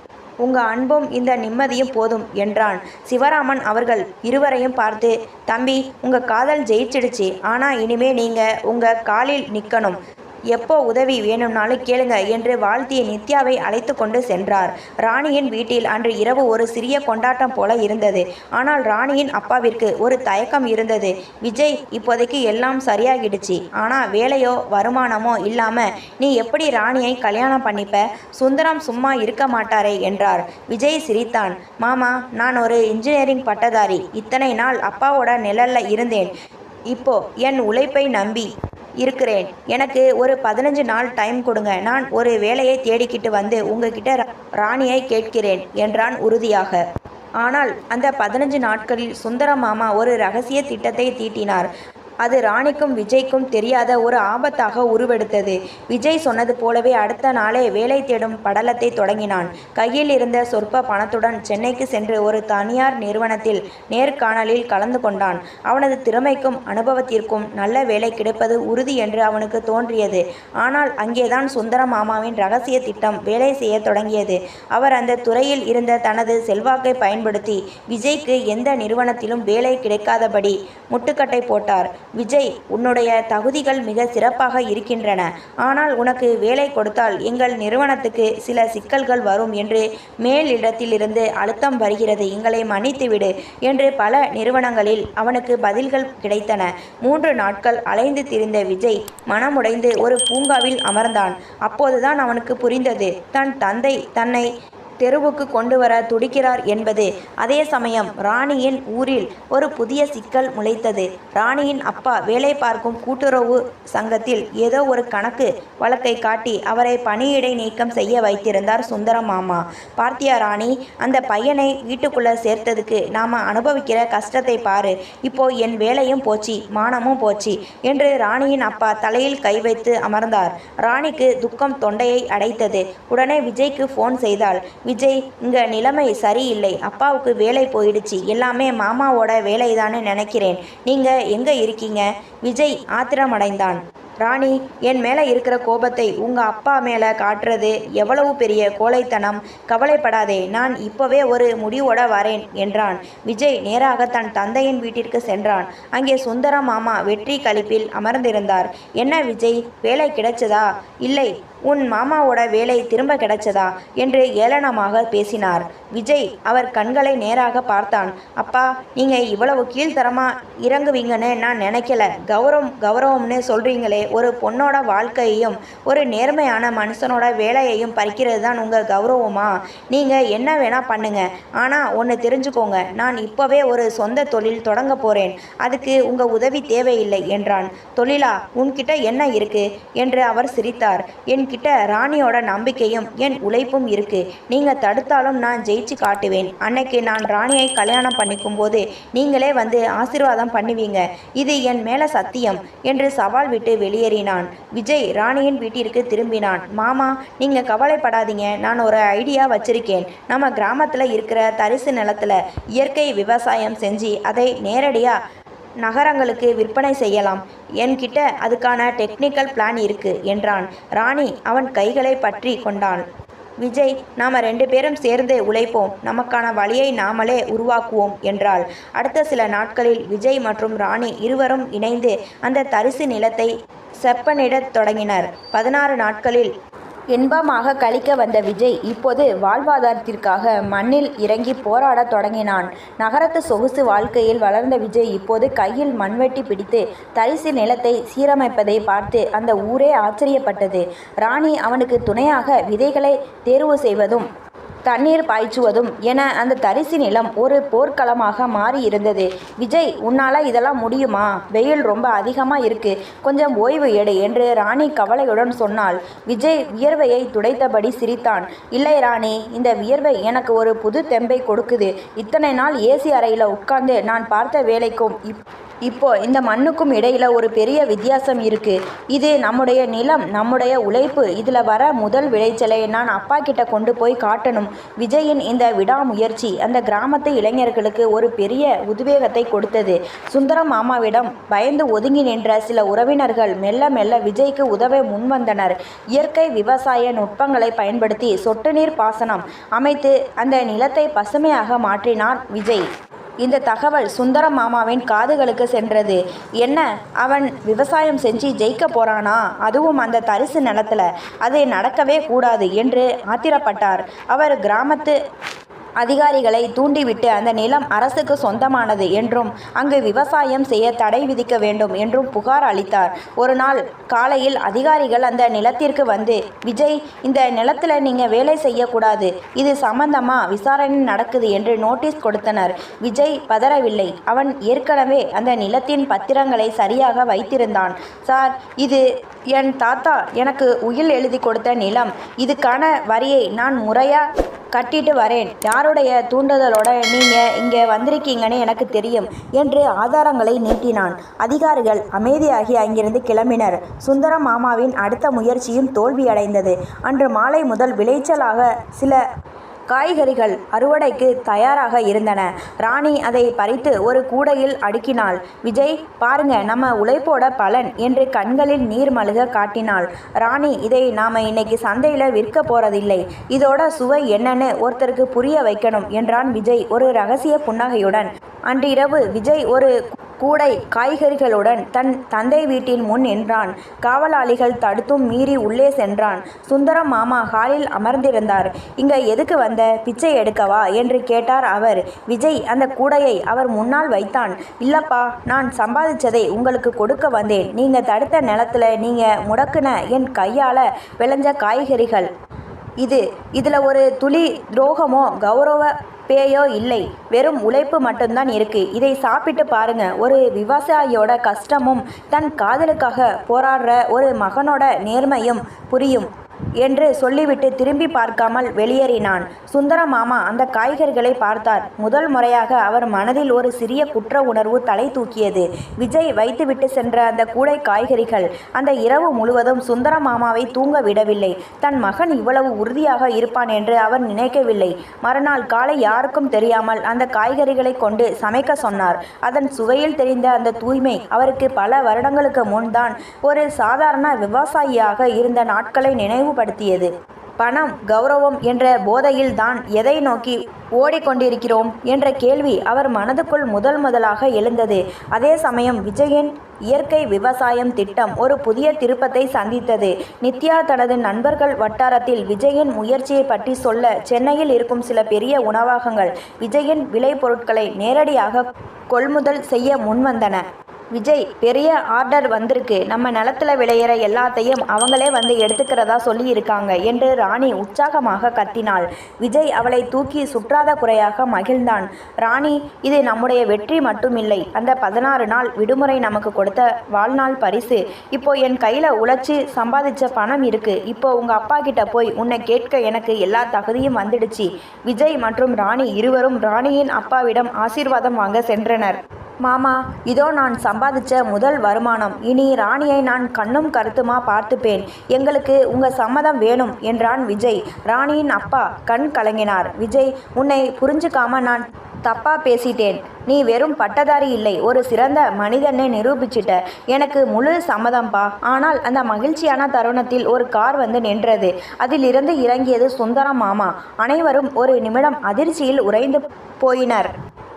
உங்க அன்பும் இந்த நிம்மதியும் போதும் என்றான். சிவராமன் அவர்கள் இருவரையும் பார்த்து, தம்பி, உங்க காதல் ஜெயிச்சிடுச்சு. ஆனா இனிமே நீங்க உங்க காலில் நிற்கணும். எப்போ உதவி வேணும்னாலும் கேளுங்க என்று வாழ்த்திய நித்யாவை அழைத்து கொண்டு சென்றார். ராணியின் வீட்டில் அன்று இரவு ஒரு சிறிய கொண்டாட்டம் போல இருந்தது. ஆனால் ராணியின் அப்பாவிற்கு ஒரு தயக்கம் இருந்தது. விஜய், இப்போதைக்கு எல்லாம் சரியாகிடுச்சு. ஆனால் வேலையோ வருமானமோ இல்லாம நீ எப்படி ராணியை கல்யாணம் பண்ணிப்ப? சுந்தரம் சும்மா இருக்க மாட்டாரே என்றார். விஜய் சிரித்தான். மாமா, நான் ஒரு இன்ஜினியரிங் பட்டதாரி. இத்தனை நாள் அப்பாவோட நிழல்ல இருந்தேன். இப்போ என் உழைப்பை நம்பி இருக்கிறேன். எனக்கு ஒரு 15 நாள் டைம் கொடுங்க. நான் ஒரு வேலையை தேடிக்கிட்டு வந்து உங்ககிட்ட ராணியை கேட்கிறேன் என்றான் உறுதியாக. ஆனால் அந்த 15 நாட்களில் சுந்தரம் மாமா ஒரு ரகசிய திட்டத்தை தீட்டினார். அது ராணிக்கும் விஜய்க்கும் தெரியாத ஒரு ஆபத்தாக உருவெடுத்தது. விஜய் சொன்னது போலவே அடுத்த நாளே வேலை தேடும் படலத்தை தொடங்கினான். கையில் இருந்த சொற்ப பணத்துடன் சென்னைக்கு சென்று ஒரு தனியார் நிறுவனத்தில் நேர்காணலில் கலந்து கொண்டான். அவனது திறமைக்கும் அனுபவத்திற்கும் நல்ல வேலை கிடைப்பது உறுதி என்று அவனுக்கு தோன்றியது. ஆனால் அங்கேதான் சுந்தரம் மாமாவின் ரகசிய திட்டம் வேலை செய்ய தொடங்கியது. அவர் அந்த துறையில் இருந்த தனது செல்வாக்கை பயன்படுத்தி விஜய்க்கு எந்த நிறுவனத்திலும் வேலை கிடைக்காதபடி முட்டுக்கட்டை போட்டார். விஜய், உன்னுடைய தகுதிகள் மிக சிறப்பாக இருக்கின்றன. ஆனால் உனக்கு வேலை கொடுத்தால் எங்கள் நிறுவனத்துக்கு சில சிக்கல்கள் வரும் என்று மேலிடத்திலிருந்து அழுத்தம் வருகிறது. எங்களை மன்னித்துவிடு என்று பல நிறுவனங்களில் அவனுக்கு பதில்கள் கிடைத்தன. 3 நாட்கள் அலைந்து திரிந்த விஜய் மனமுடைந்து ஒரு பூங்காவில் அமர்ந்தான். அப்போதுதான் அவனுக்கு புரிந்தது, தன் தந்தை தன்னை தெருவுக்கு கொண்டு வர துடிக்கிறார் என்பது. அதே சமயம் ராணியின் ஊரில் ஒரு புதிய சிக்கல் முளைத்தது. ராணியின் அப்பா வேலை பார்க்கும் கூட்டுறவு சங்கத்தில் ஏதோ ஒரு கணக்கு வழக்கை காட்டி அவரை பணியிடை நீக்கம் செய்ய வைத்திருந்தார் சுந்தரம் மாமா. பார்த்தியா ராணி, அந்த பையனை வீட்டுக்குள்ள சேர்த்ததுக்கு நாம அனுபவிக்கிற கஷ்டத்தை பாரு. இப்போ என் வேலையும் போச்சு, மானமும் போச்சு என்று ராணியின் அப்பா தலையில் கை வைத்து அமர்ந்தார். ராணிக்கு துக்கம் தொண்டையை அடைத்தது. உடனே விஜய்க்கு ஃபோன் செய்தாள். விஜய், இங்க நிலைமை சரியில்லை. அப்பாவுக்கு வேலை போயிடுச்சு. எல்லாமே மாமாவோட வேலைதான்னு நினைக்கிறேன். நீங்க எங்க இருக்கீங்க? விஜய் ஆத்திரமடைந்தான். ராணி, என் மேலே இருக்கிற கோபத்தை உங்கள் அப்பா மேலே காட்டுறது எவ்வளவு பெரிய கோழைத்தனம். கவலைப்படாதே, நான் இப்போவே ஒரு முடிவோட வரேன் என்றான். விஜய் நேராக தன் தந்தையின் வீட்டிற்கு சென்றான். அங்கே சுந்தரம் மாமா வெற்றி களிப்பில் அமர்ந்திருந்தார். என்ன விஜய், வேலை கிடைச்சதா? இல்லை, உன் மாமாவோட வேலை திரும்ப கிடைச்சதா என்று ஏளனமாக பேசினார். விஜய் அவர் கண்களை நேராக பார்த்தான். அப்பா, நீங்கள் இவ்வளவு கீழ்த்தரமாக இறங்குவீங்கன்னு நான் நினைக்கல. கௌரவம்னு சொல்கிறீங்களே, ஒரு பொண்ணோட வாழ்க்கையையும் ஒரு நேர்மையான மனுஷனோட வேலையையும் பறிக்கிறது தான் உங்கள் கௌரவமா? நீங்கள் என்ன வேணால் பண்ணுங்க. ஆனால் ஒன்று தெரிஞ்சுக்கோங்க, நான் இப்போவே ஒரு சொந்த தொழில் தொடங்க போகிறேன். அதுக்கு உங்கள் உதவி தேவையில்லை என்றான். தொழிலா? உன்கிட்ட என்ன இருக்கு என்று அவர் சிரித்தார். என்கிட்ட ராணியோட நம்பிக்கையும் என் உழைப்பும் இருக்கு. நீங்கள் தடுத்தாலும் நான் ஜெயிச்சு காட்டுவேன். அன்னைக்கு நான் ராணியை கல்யாணம் பண்ணிக்கும் போது நீங்களே வந்து ஆசீர்வாதம் பண்ணுவீங்க. இது என் மேலே சத்தியம் என்று சவால் விட்டு வெளியேறினான். விஜய் ராணியின் வீட்டிற்கு திரும்பினான். மாமா, நீங்கள் கவலைப்படாதீங்க, நான் ஒரு ஐடியா வச்சிருக்கேன். நம்ம கிராமத்தில் இருக்கிற தரிசு நிலத்தில் இயற்கை விவசாயம் செஞ்சு அதை நேரடியாக நகரங்களுக்கு விற்பனை செய்யலாம். என்கிட்ட அதுக்கான டெக்னிக்கல் பிளான் இருக்கு என்றான். ராணி அவன் கைகளை பற்றி கொண்டாள். விஜய், நாம 2 பேரும் சேர்ந்து உழைப்போம், நமக்கான வழியை நாமளே உருவாக்குவோம் என்றாள். அடுத்த சில நாட்களில் விஜய் மற்றும் ராணி இருவரும் இணைந்து அந்த தரிசு நிலத்தை செப்பனிடத் தொடங்கினர். 16 நாட்களில் இன்பமாக கழிக்க வந்த விஜய் இப்போது வாழ்வாதாரத்திற்காக மண்ணில் இறங்கி போராடத் தொடங்கினான். நகரத்து சொகுசு வாழ்க்கையில் வளர்ந்த விஜய் இப்போது கையில் மண்வெட்டி பிடித்து தரிசு நிலத்தை சீரமைப்பதை பார்த்து அந்த ஊரே ஆச்சரியப்பட்டது. ராணி அவனுக்கு துணையாக விதைகளை தேர்வு செய்வதும் தண்ணீர் பாய்ச்சுவதும் என அந்த தரிசு நிலம் ஒரு போர்க்களமாக மாறி இருந்தது. விஜய், உன்னால இதெல்லாம் முடியுமா? வெயில் ரொம்ப அதிகமாக இருக்கு, கொஞ்சம் ஓய்வு எடு என்று ராணி கவலையுடன் சொன்னாள். விஜய் வியர்வையை துடைத்தபடி சிரித்தான். இல்லை ராணி, இந்த வியர்வை எனக்கு ஒரு புது தெம்பை கொடுக்குது. இத்தனை நாள் ஏசி அறையில் உட்கார்ந்து நான் பார்த்த வேலைக்கும் இப்போ இந்த மண்ணுக்கும் இடையில ஒரு பெரிய வித்தியாசம் இருக்கு. இது நம்முடைய நிலம், நம்முடைய உழைப்பு. இதில் வர முதல் விளைச்சலை நான் அப்பா கிட்ட கொண்டு போய் காட்டணும். விஜயின் இந்த விடாமுயற்சி அந்த கிராமத்து இளைஞர்களுக்கு ஒரு பெரிய உத்வேகத்தை கொடுத்தது. சுந்தரம் மாமாவிடம் பயந்து ஒதுங்கி நின்ற சில உறவினர்கள் மெல்ல மெல்ல விஜய்க்கு உதவ முன்வந்தனர். இயற்கை விவசாய நுட்பங்களை பயன்படுத்தி சொட்டு நீர் பாசனம் அமைத்து அந்த நிலத்தை பசுமையாக மாற்றினார் விஜய். இந்த தகவல் சுந்தரம் மாமாவின் காதுகளுக்கு சென்றது. என்ன, அவன் விவசாயம் செஞ்சு ஜெயிக்க போறானா? அதுவும் அந்த தரிசு நிலத்துல? அது நடக்கவே கூடாது என்று ஆத்திரப்பட்டார். அவர் கிராமத்து அதிகாரிகளை தூண்டிவிட்டு அந்த நிலம் அரசுக்கு சொந்தமானது என்றும் அங்கு விவசாயம் செய்ய தடை விதிக்க வேண்டும் என்றும் புகார் அளித்தார். ஒரு நாள் காலையில் அதிகாரிகள் அந்த நிலத்திற்கு வந்து, விஜய், இந்த நிலத்தில் நீங்கள் வேலை செய்யக்கூடாது, இது சம்பந்தமா விசாரணை நடக்குது என்று நோட்டீஸ் கொடுத்தனர். விஜய் பதறவில்லை. அவன் ஏற்கனவே அந்த நிலத்தின் பத்திரங்களை சரியாக வைத்திருந்தான். சார், இது என் தாத்தா எனக்கு உயில் எழுதி கொடுத்த நிலம். இதுக்கான வரியை நான் முறையாக கட்டிட்டு வரேன். யாருடைய தூண்டுதலோட நீங்கள் இங்கே வந்திருக்கீங்கன்னு எனக்கு தெரியும் என்று ஆதாரங்களை நீட்டினான். அதிகாரிகள் அமைதியாகி அங்கிருந்து கிளம்பினர். சுந்தரம் மாமாவின் அடுத்த முயற்சியும் தோல்வியடைந்தது. அன்று மாலை முதல் விளைச்சலாக சில காய்கறிகள் அறுவடைக்கு தயாராக இருந்தன. ராணி அதை பறித்து ஒரு கூடையில் அடுக்கினாள். விஜய், பாருங்க நம்ம உழைப்போட பலன் என்று கண்களில் நீர் மல்க காட்டினாள். ராணி, இதை நாம இன்னைக்கு சந்தையில் விற்க போறதில்லை. இதோட சுவை என்னன்னு ஒருத்தருக்கு புரிய வைக்கணும் என்றான் விஜய் ஒரு ரகசிய புன்னகையுடன். அன்று இரவு விஜய் ஒரு கூடை காய்கறிகளுடன் தன் தந்தை வீட்டின் முன் நின்றான். காவலாளிகள் தடுத்தும் மீறி உள்ளே சென்றான். சுந்தரம் மாமா ஹாலில் அமர்ந்திருந்தார். இங்க எதுக்கு வந்த? பிச்சை எடுக்கவா என்று கேட்டார் அவர். விஜய் அந்த கூடையை அவர் முன்னால் வைத்தான். இல்லப்பா, நான் சம்பாதிச்சதை உங்களுக்கு கொடுக்க வந்தேன். நீங்க தடுத்த நிலத்துல நீங்க முடக்குன என் கையால விளைஞ்ச காய்கறிகள். இதில் ஒரு துளி துரோகமோ கௌரவ பேயோ இல்லை, வெறும் உழைப்பு மட்டும்தான் இருக்கு. இதை சாப்பிட்டு பாருங்க. ஒரு விவசாயியோட கஷ்டமும் தன் காதலுக்காக போராடுற ஒரு மகனோட நேர்மையும் புரியும் என்று சொல்லிவிட்டு திரும்பி பார்க்காமல் வெளியேறினான். சுந்தர மாமா அந்த காய்கறிகளை பார்த்தார். முதல் முறையாக அவர் மனதில் ஒரு சிறிய குற்ற உணர்வு தலை தூக்கியது. விஜய் வைத்துவிட்டு சென்ற அந்த கூடை காய்கறிகள் அந்த இரவு முழுவதும் சுந்தர மாமாவை தூங்க விடவில்லை. தன் மகன் இவ்வளவு உறுதியாக இருப்பான் என்று அவர் நினைக்கவில்லை. மறுநாள் காலை யாருக்கும் தெரியாமல் அந்த காய்கறிகளை கொண்டு சமைக்க சொன்னார். அதன் சுவையில் தெரிந்த அந்த தூய்மை அவருக்கு பல வருடங்களுக்கு முன் தான் ஒரு சாதாரண விவசாயியாக இருந்த நாட்களை நினைவுபடுத்தியது. பணம், கௌரவம் என்ற போதையில் தான் எதை நோக்கி ஓடிக்கொண்டிருக்கிறோம் என்ற கேள்வி அவர் மனதுக்குள் முதலாக எழுந்தது. அதே சமயம் விஜயின் இயற்கை விவசாயம் திட்டம் ஒரு புதிய திருப்பத்தை சந்தித்தது. நித்யா தனது நண்பர்கள் வட்டாரத்தில் விஜயின் முயற்சியை பற்றி சொல்ல சென்னையில் இருக்கும் சில பெரிய உணவகங்கள் விஜயின் விளை பொருட்களை நேரடியாக கொள்முதல் செய்ய முன்வந்தன. விஜய், பெரிய ஆர்டர் வந்திருக்கு, நம்ம நிலத்தில் விளையிற எல்லாத்தையும் அவங்களே வந்து எடுத்துக்கிறதா சொல்லியிருக்காங்க என்று ராணி உற்சாகமாக கத்தினாள். விஜய் அவளை தூக்கி சுற்றாத குறையாக மகிழ்ந்தான். ராணி, இது நம்முடைய வெற்றி மட்டுமில்லை, அந்த 16 நாள் விடுமுறை நமக்கு கொடுத்த வாழ்நாள் பரிசு. இப்போ என் கையில் உழைச்சி சம்பாதிச்ச பணம் இருக்கு. இப்போ உங்கள் அப்பா கிட்ட போய் உன்னை கேட்க எனக்கு எல்லா தகுதியும் வந்துடுச்சு. விஜய் மற்றும் ராணி இருவரும் ராணியின் அப்பாவிடம் ஆசீர்வாதம் வாங்க சென்றனர். மாமா, இதோ நான் சம்பாதிச்ச முதல் வருமானம். இனி ராணியை நான் கண்ணும் கருத்துமா பார்த்துப்பேன். எங்களுக்கு உங்கள் சம்மதம் வேணும் என்றான் விஜய். ராணியின் அப்பா கண் கலங்கினார். விஜய், உன்னை புரிஞ்சுக்காம நான் தப்பா பேசிட்டேன். நீ வெறும் பட்டதாரி இல்லை, ஒரு சிறந்த மனிதனை நிரூபிச்சிட்ட. எனக்கு முழு சம்மதம்பா. ஆனால் அந்த மகிழ்ச்சியான தருணத்தில் ஒரு கார் வந்து நின்றது. அதிலிருந்து இறங்கியது சுந்தரம் மாமா. அனைவரும் ஒரு நிமிடம் அதிர்ச்சியில் உறைந்து போயினர்.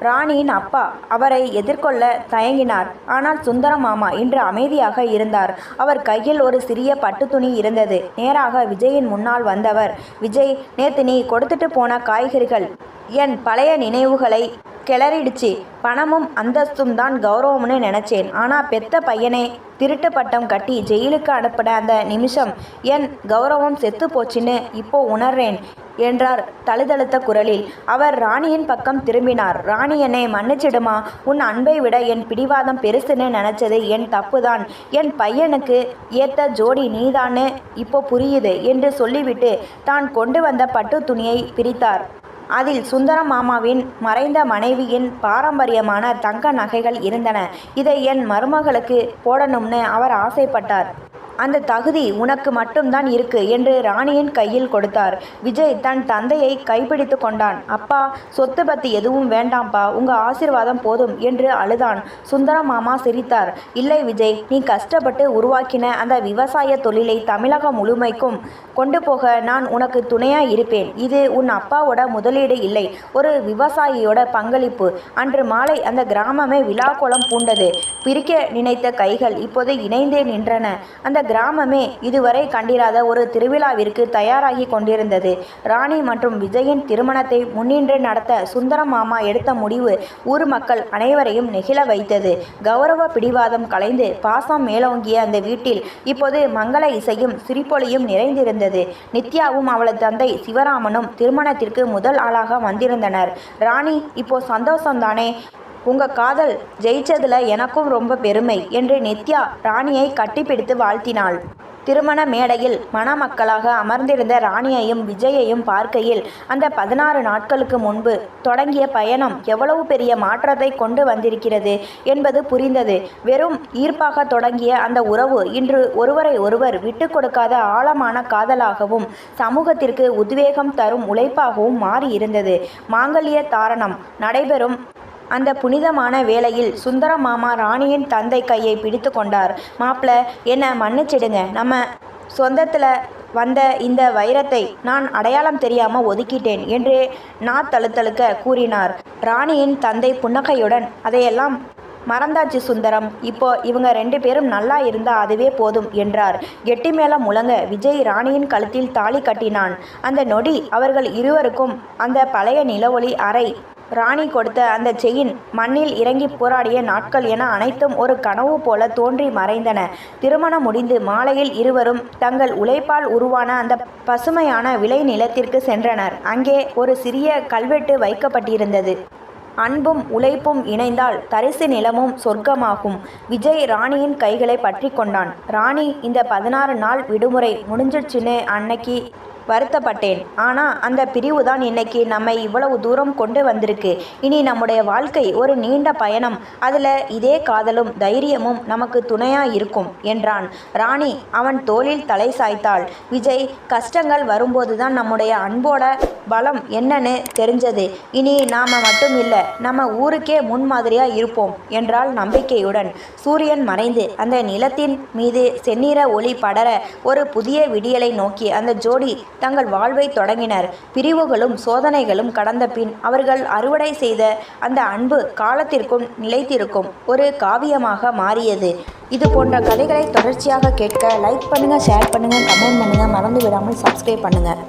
ராணியின் அப்பா அவரை எதிர்கொள்ள தயங்கினார். ஆனால் சுந்தரம் மாமா இன்று அமைதியாக இருந்தார். அவர் கையில் ஒரு சிறிய பட்டு துணி இருந்தது. நேராக விஜயின் முன்னால் வந்தவர், விஜய், நேத்து நீ கொடுத்துட்டு போன காய்கறிகள் என் பழைய நினைவுகளை கிளறிடுச்சு. பணமும் அந்தஸ்தும் தான் கௌரவம்னு நினச்சேன். ஆனால் பெத்த பையனை திருட்டு பட்டம் கட்டி ஜெயிலுக்கு அனுப்பின அந்த நிமிஷம் என் கௌரவம் செத்து போச்சுன்னு இப்போ உணர்றேன் என்றார் தழுதழுத்த குரலில். அவர் ராணியின் பக்கம் திரும்பினார். ராணி, என்னை மன்னிச்சிடுமா. உன் அன்பை விட என் பிடிவாதம் பெருசுன்னு நினச்சது என் தப்புதான். என் பையனுக்கு ஏற்ற ஜோடி நீதான்னு இப்போ புரியுது என்று சொல்லிவிட்டு தான் கொண்டு வந்த பட்டு துணியை பிரித்தார். அதில் சுந்தரம் மாமாவின் மறைந்த மனைவியின் பாரம்பரியமான தங்க நகைகள் இருந்தன. இதை என் மருமகளுக்கு போடணும்னு அவர் ஆசைப்பட்டார். அந்த தகுதி உனக்கு மட்டும்தான் இருக்கு என்று ராணியின் கையில் கொடுத்தார். விஜய் தன் தந்தையை கைப்பிடித்து கொண்டான். அப்பா, சொத்து பத்தி எதுவும் வேண்டாம்ப்பா, உங்க ஆசீர்வாதம் போதும் என்று அழுதான். சுந்தரம் மாமா சிரித்தார். இல்லை விஜய், நீ கஷ்டப்பட்டு உருவாக்கின அந்த விவசாய தொழிலை தமிழகம் முழுமைக்கும் கொண்டு போக நான் உனக்கு துணையா இருப்பேன். இது உன் அப்பாவோட முதலீடு இல்லை, ஒரு விவசாயியோட பங்களிப்பு. அன்று மாலை அந்த கிராமமே விழாக்கோலம் பூண்டது. பிரிக்க நினைத்த கைகள் இப்போது இணைந்தே நின்றன. அந்த கிராமமே இதுவரை கண்டிராத ஒரு திருவிழாவிற்கு தயாராகி கொண்டிருந்தது. ராணி மற்றும் விஜயின் திருமணத்தை முன்னின்று நடத்த சுந்தரம் மாமா எடுத்த முடிவு ஊர் மக்கள் அனைவரையும் நெகிழ வைத்தது. கௌரவ பிடிவாதம் கலைந்து பாசம் மேலோங்கிய அந்த வீட்டில் இப்போது மங்கள இசையும் சிரிப்பொலியும் நிறைந்திருந்தது. நித்யாவும் அவளது தந்தை சிவராமனும் திருமணத்திற்கு முதல் ஆளாக வந்திருந்தனர். ராணி, இப்போ சந்தோஷம்தானே? உங்க காதல் ஜெயிச்சதுல எனக்கும் ரொம்ப பெருமை என்று நித்யா ராணியை கட்டிப்பிடித்து வாழ்த்தினாள். திருமண மேடையில் மணமக்களாக அமர்ந்திருந்த ராணியையும் விஜயையும் பார்க்கையில் அந்த 16 நாட்களுக்கு முன்பு தொடங்கிய பயணம் எவ்வளவு பெரிய மாற்றத்தை கொண்டு வந்திருக்கிறது என்பது புரிந்தது. வெறும் ஈர்ப்பாக தொடங்கிய அந்த உறவு இன்று ஒருவரை ஒருவர் விட்டு கொடுக்காத ஆழமான காதலாகவும் சமூகத்திற்கு உத்வேகம் தரும் உழைப்பாகவும் மாறியிருந்தது. மாங்கல்ய தாரணம் நடைபெறும் அந்த புனிதமான வேளையில் சுந்தரம் மாமா ராணியின் தந்தை கையை பிடித்து கொண்டார். மாப்பிள்ள, என்னை மன்னிச்சிடுங்க. நம்ம சொந்தத்தில் வந்த இந்த வைரத்தை நான் அடையாளம் தெரியாமல் ஒதுக்கிட்டேன் என்று தழுத்தழுக்க கூறினார். ராணியின் தந்தை புன்னகையுடன், அதையெல்லாம் மறந்தாச்சு சுந்தரம், இப்போ இவங்க 2 பேரும் நல்லா இருந்தா அதுவே போதும் என்றார். கெட்டி மேளம் முழங்க விஜய் ராணியின் கழுத்தில் தாலி கட்டினான். அந்த நொடி அவர்கள் இருவருக்கும் அந்த பழைய நிலவொளி அறை ராணி கொடுத்த அந்த செயின், மண்ணில் இறங்கி போராடிய நாட்கள் என அனைத்தும் ஒரு கனவு போல தோன்றி மறைந்தன. திருமணம் முடிந்து மாலையில் இருவரும் தங்கள் உழைப்பால் உருவான அந்த பசுமையான விளை நிலத்திற்கு சென்றனர். அங்கே ஒரு சிறிய கல்வெட்டு வைக்கப்பட்டிருந்தது. அன்பும் உழைப்பும் இணைந்தால் தரிசு நிலமும் சொர்க்கமாகும். விஜய் ராணியின் கைகளை பற்றி கொண்டான். ராணி, இந்த 16 நாள் விடுமுறை முடிஞ்சிடுச்சுன்னு அன்னைக்கு வருத்தப்பட்டேன். ஆனால் அந்த பிரிவு தான் இன்னைக்கு நம்மை இவ்வளவு தூரம் கொண்டு வந்திருக்கு. இனி நம்முடைய வாழ்க்கை ஒரு நீண்ட பயணம். அதில் இதே காதலும் தைரியமும் நமக்கு துணையாக இருக்கும் என்றான். ராணி அவன் தோளில் தலை சாய்த்தாள். விஜய், கஷ்டங்கள் வரும்போது தான் நம்முடைய அன்போட பலம் என்னன்னு தெரிஞ்சது. இனி நாம் மட்டும் இல்லை, நம்ம ஊருக்கே முன்மாதிரியாக இருப்போம் என்றால் நம்பிக்கையுடன். சூரியன் மறைந்து அந்த நிலத்தின் மீது செந்நிற ஒளி படர ஒரு புதிய விடியலை நோக்கி அந்த ஜோடி தங்கள் வாழ்வை தொடங்கினர். பிரிவுகளும் சோதனைகளும் கடந்த பின் அவர்கள் அறுவடை செய்த அந்த அன்பு காலத்திற்கும் நிலைத்திருக்கும் ஒரு காவியமாக மாறியது. இது போன்ற கதைகளை தொடர்ச்சியாக கேட்க லைக் பண்ணுங்கள், ஷேர் பண்ணுங்கள், கமெண்ட் பண்ணுங்கள், மறந்து விடாமல் சப்ஸ்கிரைப் பண்ணுங்கள்.